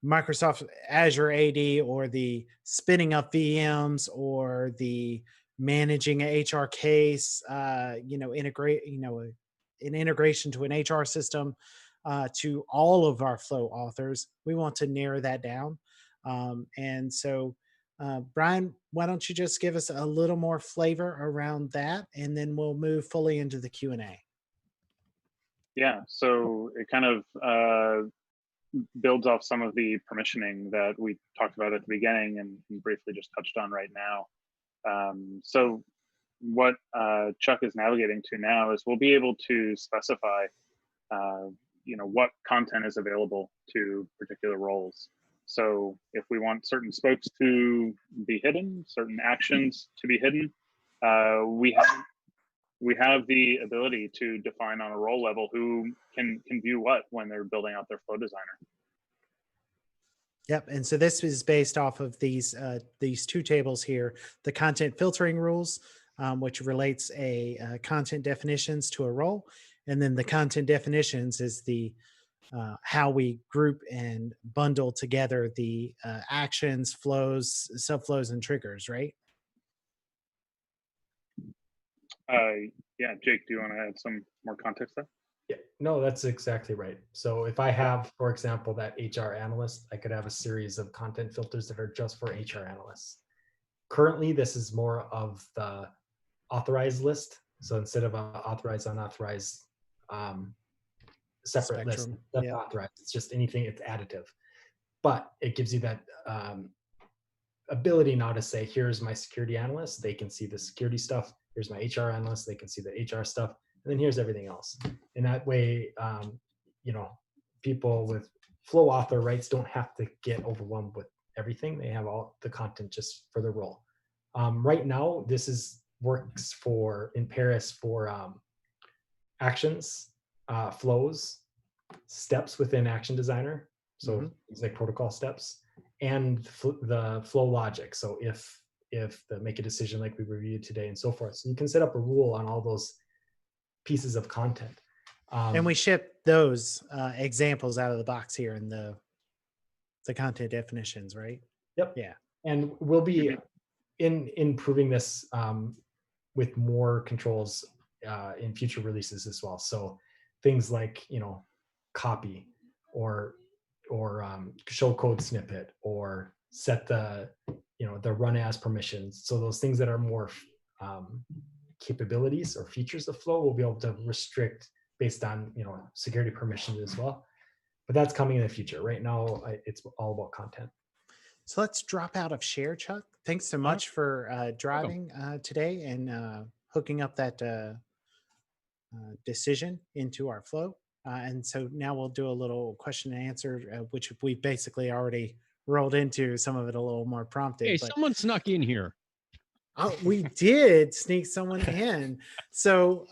Microsoft Azure AD, or the spinning up VMs, or the managing a HR case, integrate, an integration to an HR system, to all of our flow authors. We want to narrow that down. And so, Brian, why don't you just give us a little more flavor around that, and then we'll move fully into the Q&A. Yeah, so it kind of builds off some of the permissioning that we talked about at the beginning and briefly just touched on right now. So what Chuck is navigating to now is we'll be able to specify, what content is available to particular roles. So if we want certain spokes to be hidden, certain actions to be hidden, we have the ability to define on a role level who can view what when they're building out their flow designer. Yep. And so this is based off of these two tables here: the content filtering rules, which relates content definitions to a role, and then the content definitions is the how we group and bundle together the actions, flows, subflows, and triggers, right? Yeah, Jake, do you want to add some more context there? Yeah, no, that's exactly right. So if I have, for example, that HR analyst, I could have a series of content filters that are just for HR analysts. Currently, this is more of the authorized list. So instead of authorized, unauthorized, separate list, that's authorized. It's just anything, it's additive. But it gives you that ability now to say, here's my security analyst. They can see the security stuff. Here's my HR analyst. They can see the HR stuff. And then here's everything else. And that way, people with flow author rights don't have to get overwhelmed with everything. They have all the content just for the role. Right now, this works in Paris for actions, flows, steps within Action Designer. So it's like protocol steps, and the flow logic. So if the make a decision like we reviewed today and so forth. So you can set up a rule on all those pieces of content. And we ship those examples out of the box here in the content definitions, right? Yep. Yeah. And we'll be improving this with more controls in future releases as well. So things like, copy or show code snippet, or set the run as permissions. So those things that are more capabilities or features of flow, we'll be able to restrict based on security permissions as well. But that's coming in the future. Right now, it's all about content. So let's drop out of share, Chuck. Thanks so much for driving today and hooking up that decision into our flow. And so now we'll do a little question and answer, which we basically already rolled into, some of it a little more prompted. Hey, but someone snuck in here. we did sneak someone in. So,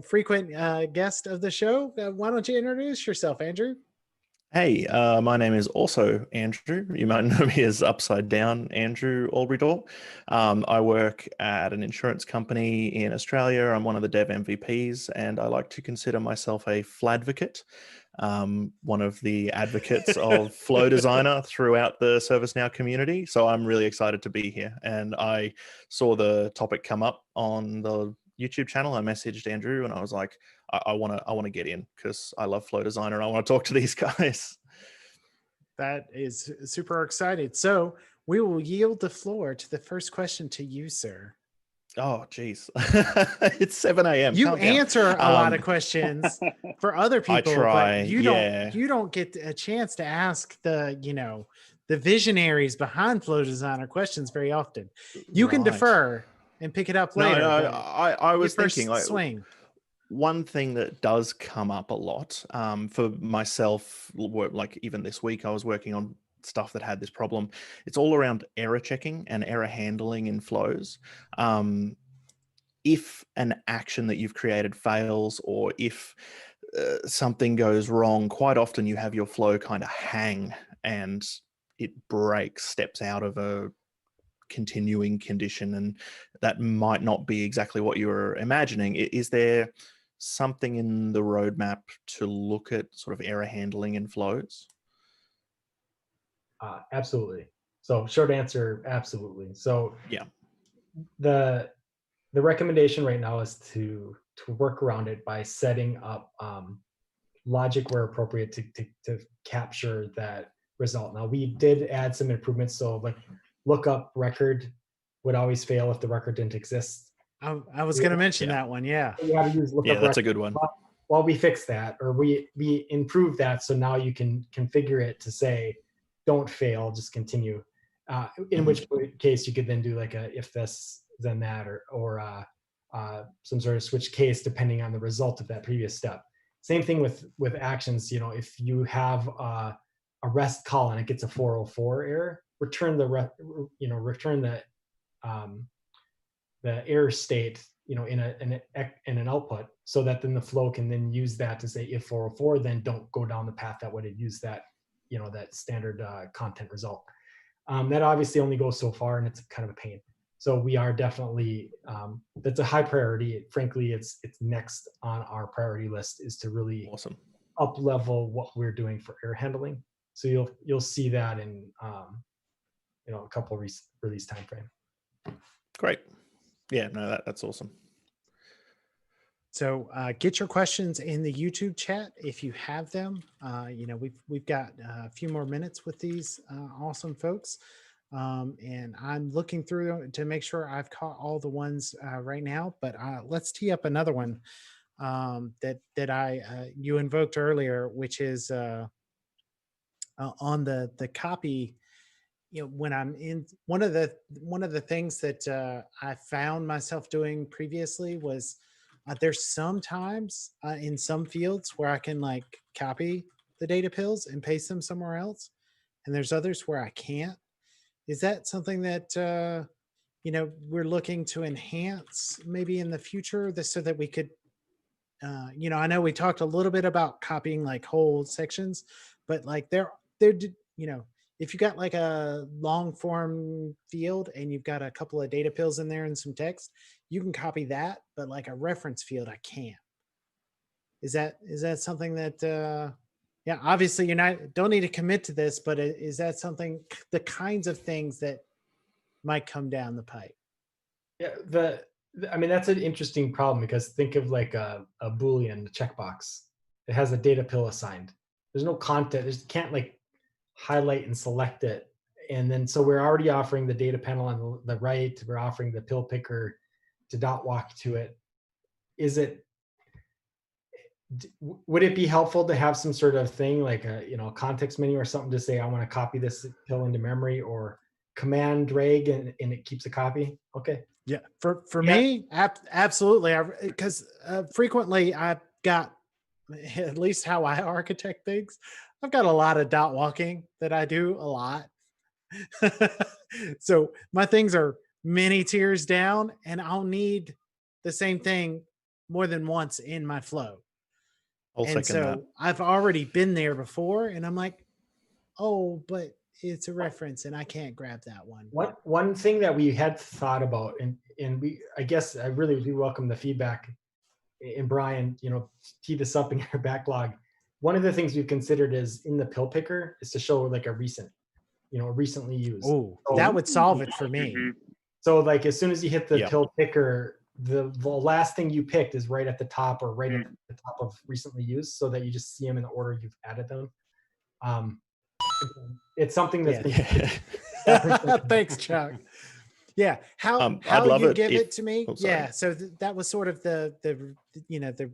frequent guest of the show. Why don't you introduce yourself, Andrew? Hey, my name is also Andrew. You might know me as Upside Down Andrew Albridor. I work at an insurance company in Australia. I'm one of the dev MVPs, and I like to consider myself a fladvocate, one of the advocates of Flow Designer throughout the ServiceNow community. So I'm really excited to be here. And I saw the topic come up on the YouTube channel. I messaged Andrew and I was like, I want to get in because I love Flow Designer and I want to talk to these guys. That is super excited. So we will yield the floor to the first question to you, sir. Oh, geez. It's 7 a.m. You answer a lot of questions for other people, I try, but you don't get a chance to ask the visionaries behind Flow Designer questions very often. You can defer and pick it up later. No, I was thinking, like, swing. One thing that does come up a lot for myself, like even this week, I was working on stuff that had this problem. It's all around error checking and error handling in flows. If an action that you've created fails, or if something goes wrong, quite often you have your flow kind of hang and it breaks, steps out of a continuing condition, and that might not be exactly what you were imagining. Is there something in the roadmap to look at sort of error handling in flows? Absolutely. So short answer, absolutely. So Yeah. The recommendation right now is to work around it by setting up logic where appropriate to capture that result. Now we did add some improvements. So like lookup record would always fail if the record didn't exist. I was going to mention that one. Yeah. You got to use lookup Yeah, that's a record. good one. Well, we fixed that, or we improved that. So now you can configure it to say, don't fail, just continue. In which case you could then do like a if this then that, or some sort of switch case depending on the result of that previous step. Same thing with actions. You know, if you have a REST call and it gets a 404 error, return the error state, you know, in an output, so that then the flow can then use that to say if 404, then don't go down the path that would have used that, you know, that standard content result. That obviously only goes so far, and it's kind of a pain. So we are definitely, that's a high priority. Frankly, it's next on our priority list, is to really Awesome. up level what we're doing for error handling. So you'll see that in a couple release timeframe. Great. Yeah, no, that's awesome. So get your questions in the YouTube chat if you have them. You know, we've got a few more minutes with these awesome folks. And I'm looking through to make sure I've caught all the ones right now, but let's tee up another one that you invoked earlier, which is on the copy. You know, when I'm in one of the things that I found myself doing previously was there's sometimes in some fields where I can like copy the data pills and paste them somewhere else, and there's others where I can't. Is that something that you know, we're looking to enhance maybe in the future, so that we could you know, I know we talked a little bit about copying like whole sections, but like there you know, if you got like a long form field and you've got a couple of data pills in there and some text, you can copy that, but like a reference field I can't. Is that something that yeah, obviously don't need to commit to this, but is that something, the kinds of things that might come down the pipe? Yeah, I mean, that's an interesting problem, because think of like a Boolean checkbox. It has a data pill assigned. There's no content. There's can't like highlight and select it. And then, so we're already offering the data panel on the right. We're offering the pill picker to dot walk to it. Would it be helpful to have some sort of thing like a, you know, context menu or something to say, I want to copy this pill into memory, or command drag and it keeps a copy? Okay. Yeah, for me, absolutely. Because frequently I've got, at least how I architect things, I've got a lot of dot walking that I do a lot. So my things are many tiers down, and I'll need the same thing more than once in my flow. I'll And second that. so I've already been there before, and I'm like, oh, but it's a reference and I can't grab that one. One thing that we had thought about, and I guess I really do welcome the feedback, and Brian, you know, tee this up in your backlog. One of the things we've considered is in the pill picker is to show like a recently used. Oh, that would solve it for me. So like as soon as you hit the pill picker, the last thing you picked is right at the top, or right at the top of recently used, so that you just see them in the order you've added them. It's something that's been Thanks, Chuck. Yeah, how you give it to me? Yeah, so that was sort of the you know, the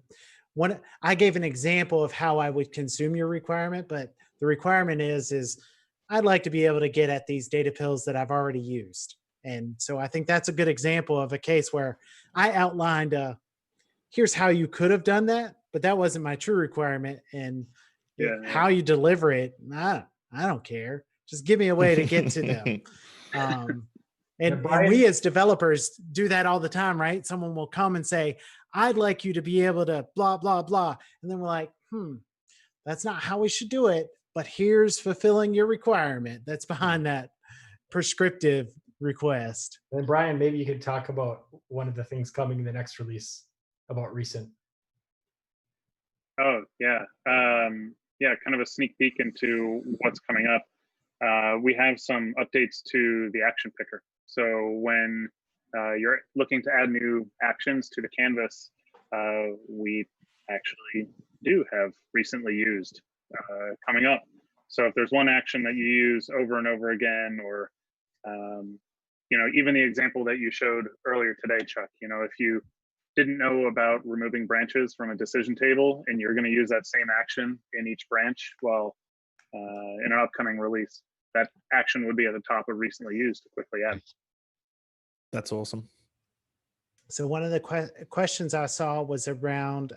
one. I gave an example of how I would consume your requirement, but the requirement is I'd like to be able to get at these data pills that I've already used. And so I think that's a good example of a case where I outlined here's how you could have done that, but that wasn't my true requirement. And how you deliver it, I don't care. Just give me a way to get to them. And we as developers do that all the time, right? Someone will come and say, I'd like you to be able to blah, blah, blah. And then we're like, that's not how we should do it. But here's fulfilling your requirement that's behind that prescriptive request. And Brian, maybe you could talk about one of the things coming in the next release about recent. Oh, yeah. Yeah, kind of a sneak peek into what's coming up. we have some updates to the action picker. So when you're looking to add new actions to the canvas, we actually do have recently used coming up. So if there's one action that you use over and over again, or even the example that you showed earlier today, Chuck, if you didn't know about removing branches from a decision table and you're going to use that same action in each branch, well, in an upcoming release, that action would be at the top of recently used to quickly add. That's awesome. So one of the questions I saw was around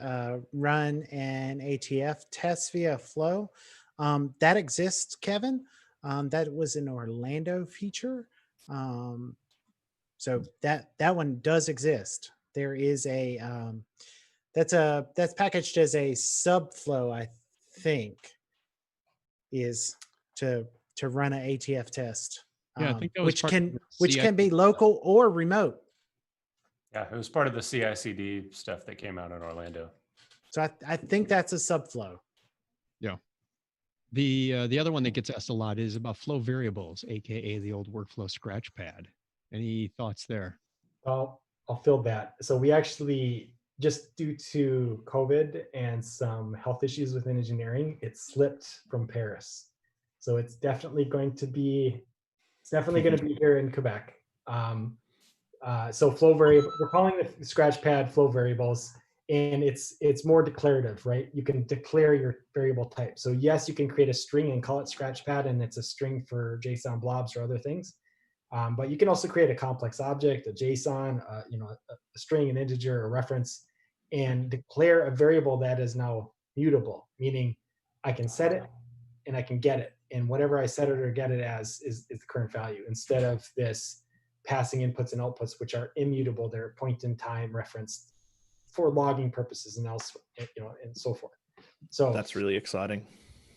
run and ATF tests via Flow. That exists, Kevin. That was an Orlando feature. So that one does exist. There is a that's packaged as a subflow, I think, is to run an ATF test. Yeah, I think that was which can be local or remote. Yeah, it was part of the CI/CD stuff that came out in Orlando. So I think that's a subflow. Yeah. The other one that gets asked a lot is about flow variables, aka the old workflow scratch pad. Any thoughts there? I'll fill that. So we actually, just due to COVID and some health issues within engineering, it slipped from Paris. So it's definitely going to be here in Quebec. So flow variable, we're calling it scratchpad flow variables, and it's more declarative, right? You can declare your variable type. So yes, you can create a string and call it scratchpad, and it's a string for JSON blobs or other things. But you can also create a complex object, a JSON, a string, an integer, a reference, and declare a variable that is now mutable, meaning I can set it and I can get it. And whatever I set it or get it as is the current value, instead of this passing inputs and outputs, which are immutable. They're point in time referenced for logging purposes and else, and so forth. So that's really exciting.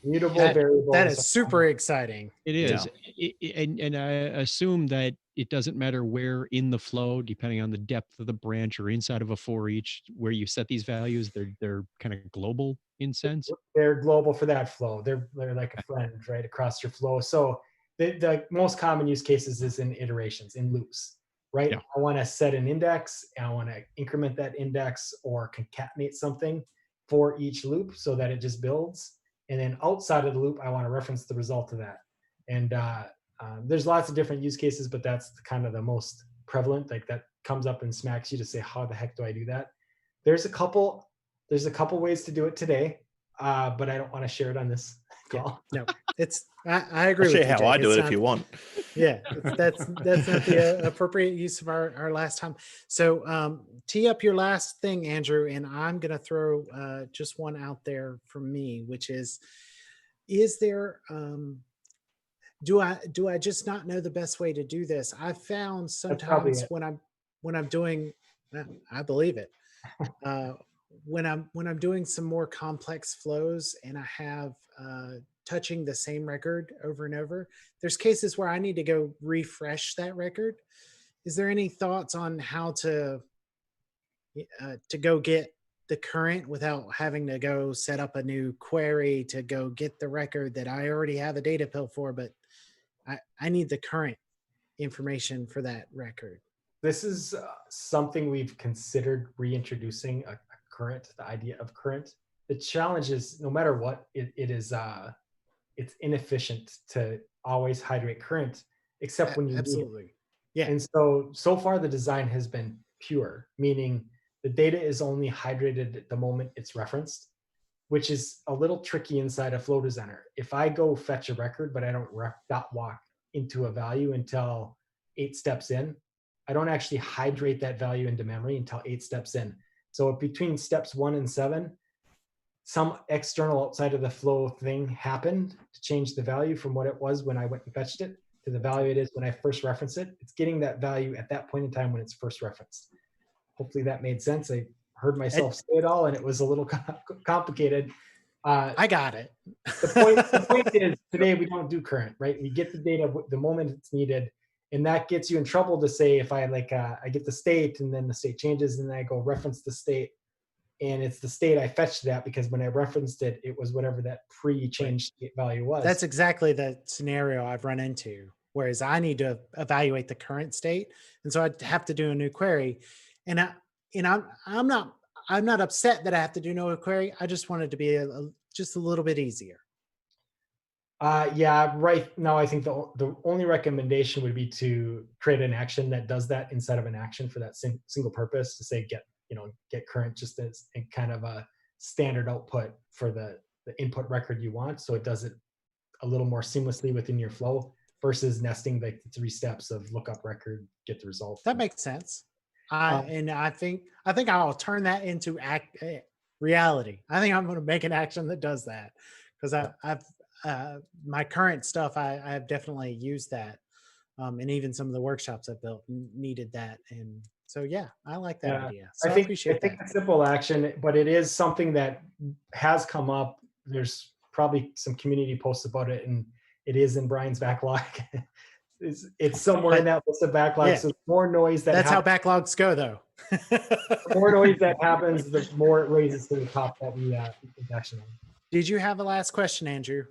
Mutable variables. That is super exciting. It is. Yeah. And I assume that it doesn't matter where in the flow, depending on the depth of the branch or inside of a for each, where you set these values, they're kind of global in sense. They're global for that flow. They're like a friend right across your flow. So the most common use cases is in iterations, in loops, right? Yeah. I want to set an index, and I want to increment that index or concatenate something for each loop so that it just builds. And then outside of the loop, I want to reference the result of that. And there's lots of different use cases, but that's kind of the most prevalent, like that comes up and smacks you to say, how the heck do I do that? There's a couple ways to do it today, but I don't want to share it on this call. No, I agree. I'll with share how Jake. I do it if you want. Yeah, that's not the appropriate use of our last time. So tee up your last thing, Andrew, and I'm going to throw just one out there from me, which is there do I just not know the best way to do this? I've found sometimes when I'm doing, I believe it. When I'm doing some more complex flows and I have touching the same record over and over, there's cases where I need to go refresh that record. Is there any thoughts on how to go get the current without having to go set up a new query to go get the record that I already have a data pill for, but I need the current information for that record? This is something we've considered reintroducing, current, the idea of current. The challenge is, no matter what, it is it's inefficient to always hydrate current, except when you absolutely. Yeah. And so far the design has been pure, meaning the data is only hydrated at the moment it's referenced, which is a little tricky inside a flow designer. If I go fetch a record, but I don't dot walk into a value until 8 steps in, I don't actually hydrate that value into memory until 8 steps in. So between steps 1 and 7, some external outside of the flow thing happened to change the value from what it was when I went and fetched it to the value it is when I first reference it. It's getting that value at that point in time when it's first referenced. Hopefully that made sense. I heard myself say it all, and it was a little complicated. I got it. The point is, today we don't do current, right? We get the data the moment it's needed. And that gets you in trouble to say, if I I get the state and then the state changes and then I go reference the state, and it's the state I fetched that because when I referenced it, it was whatever that pre-changed state value was. That's exactly the scenario I've run into. Whereas I need to evaluate the current state, and so I'd have to do a new query. And I'm not upset that I have to do no query. I just want it to be just a little bit easier. Yeah, right now I think the only recommendation would be to create an action that does that instead of an action for that single purpose, to say get current just as a kind of a standard output for the input record you want, so it does it a little more seamlessly within your flow versus nesting like the 3 steps of lookup record, get the result. That makes sense. And I think I'll turn that into reality. I think I'm going to make an action that does that, because I've my current stuff, I've definitely used that. And even some of the workshops I've built needed that. And so, yeah, I like that idea. So I appreciate that. A simple action, but it is something that has come up. There's probably some community posts about it, and it is in Brian's backlog. It's somewhere in that list of backlogs. Yeah. So more noise That's how backlogs go, though. The more noise that happens, the more it raises to the top that we take action on. Did you have a last question, Andrew?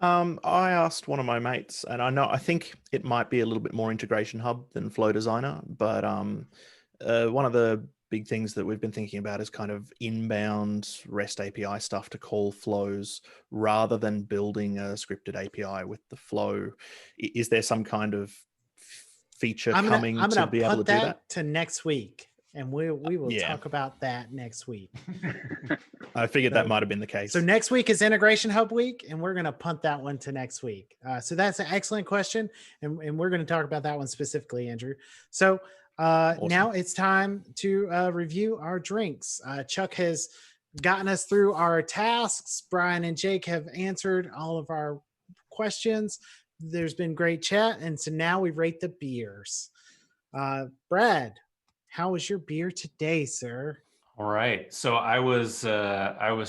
I asked one of my mates, and I think it might be a little bit more integration hub than Flow Designer, but one of the big things that we've been thinking about is kind of inbound REST API stuff to call flows rather than building a scripted API with the flow. Is there some kind of feature coming to be able to do that? To next week, and we will talk about that next week. I figured that might have been the case. So next week is Integration Hub week, and we're going to punt that one to next week. So that's an excellent question, and we're going to talk about that one specifically, Andrew. So awesome. Now it's time to review our drinks. Chuck has gotten us through our tasks. Brian and Jake have answered all of our questions. There's been great chat, and so now we rate the beers. Brad, how was your beer today, sir? All right. So I was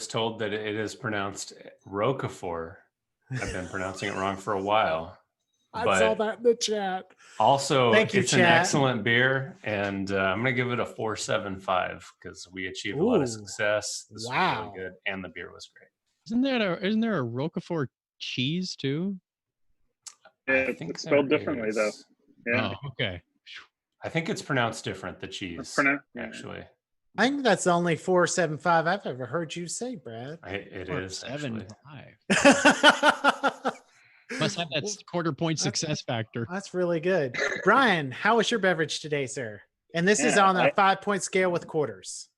told that it is pronounced Roquefort. I've been pronouncing it wrong for a while. I saw that in the chat. Also, it's chat. an excellent beer, and I'm going to give it a 4.75 because we achieved a lot of success. This was really good, and the beer was great. Isn't there a Roquefort cheese too? Yeah, it's spelled differently though. Yeah. Oh, okay. I think it's pronounced different, the cheese, actually. I think that's the only 4.75 I've ever heard you say, Brad. It is 7.5. Must have that quarter point success factor. That's really good. Brian, how was your beverage today, sir? And this is on a 5-point scale with quarters.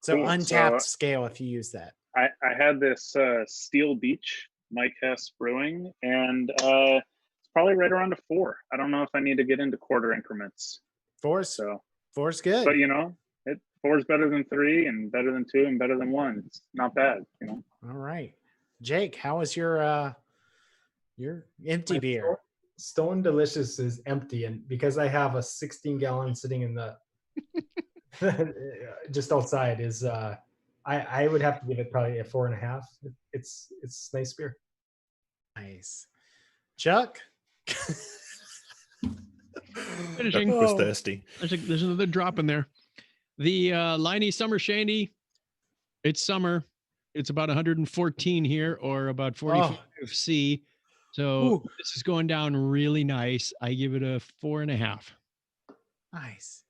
So cool. Untapped scale if you use that. I had this Steel Beach Mike Hess Brewing, and it's probably right around a 4. I don't know if I need to get into quarter increments. 4's good. But 4 is better than 3 and better than 2 and better than 1. It's not bad, All right. Jake, how was your empty beer? Stone Delicious is empty, and because I have a 16-gallon sitting in the just outside is I would have to give it probably a 4.5. It's nice beer. Nice. Chuck? Finishing. Chuck was thirsty. There's another drop in there. The Liney Summer Shandy. It's summer. It's about 114 here, or about 45 C. So this is going down really nice. I give it a 4.5. Nice.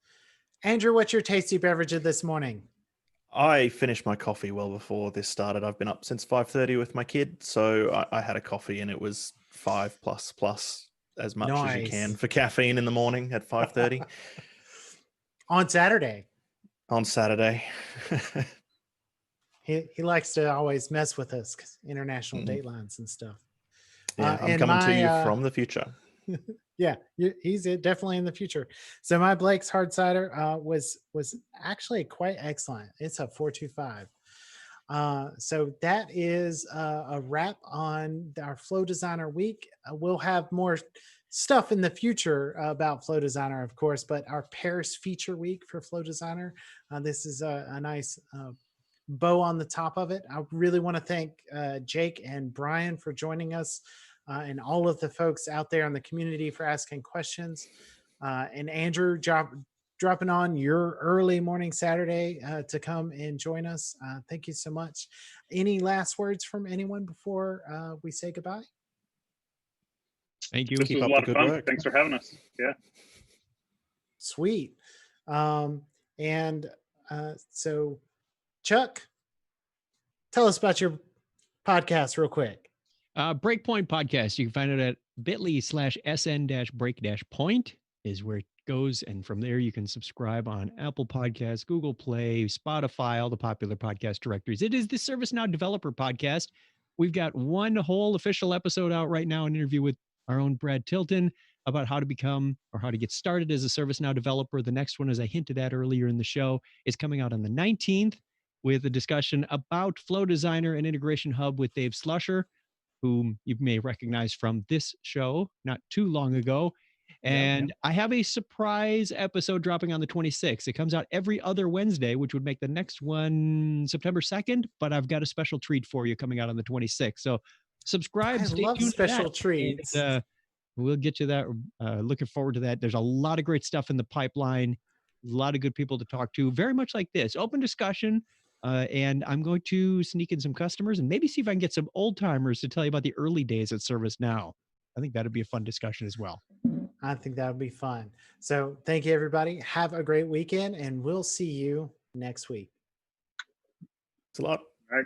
Andrew, what's your tasty beverage of this morning? I finished my coffee well before this started. I've been up since 5:30 with my kid, so I had a coffee, and it was 5 plus as much as you can for caffeine in the morning at 5:30. On Saturday. On Saturday. He likes to always mess with us because international datelines and stuff. Yeah, I'm coming to you from the future. Yeah, he's definitely in the future. So my Blake's hard cider was actually quite excellent. It's a 4.25. So that is a wrap on our Flow Designer week. We'll have more stuff in the future about Flow Designer, of course, but our Paris feature week for Flow Designer, this is a nice bow on the top of it. I really want to thank Jake and Brian for joining us, and all of the folks out there in the community for asking questions. And Andrew, dropping on your early morning Saturday to come and join us. Thank you so much. Any last words from anyone before we say goodbye? Thank you. This Keep was a up lot the of good fun. work. Thanks for having us. Yeah. Sweet. So Chuck, tell us about your podcast real quick. Breakpoint Podcast. You can find it at bit.ly/sn-break-point is where it goes. And from there, you can subscribe on Apple Podcasts, Google Play, Spotify, all the popular podcast directories. It is the ServiceNow Developer Podcast. We've got one whole official episode out right now, an interview with our own Brad Tilton about how to become or how to get started as a ServiceNow developer. The next one, as I hinted at earlier in the show, is coming out on the 19th with a discussion about Flow Designer and Integration Hub with Dave Slusher, whom you may recognize from this show not too long ago. And I have a surprise episode dropping on the 26th. It comes out every other Wednesday, which would make the next one September 2nd. But I've got a special treat for you coming out on the 26th. So subscribe. I Stay love tuned to that, special treats. and, we'll get you that. Looking forward to that. There's a lot of great stuff in the pipeline. A lot of good people to talk to. Very much like this. Open discussion. And I'm going to sneak in some customers and maybe see if I can get some old timers to tell you about the early days at ServiceNow. I think that'd be a fun discussion as well. I think that would be fun. So thank you, everybody. Have a great weekend, and we'll see you next week. It's a lot. All right.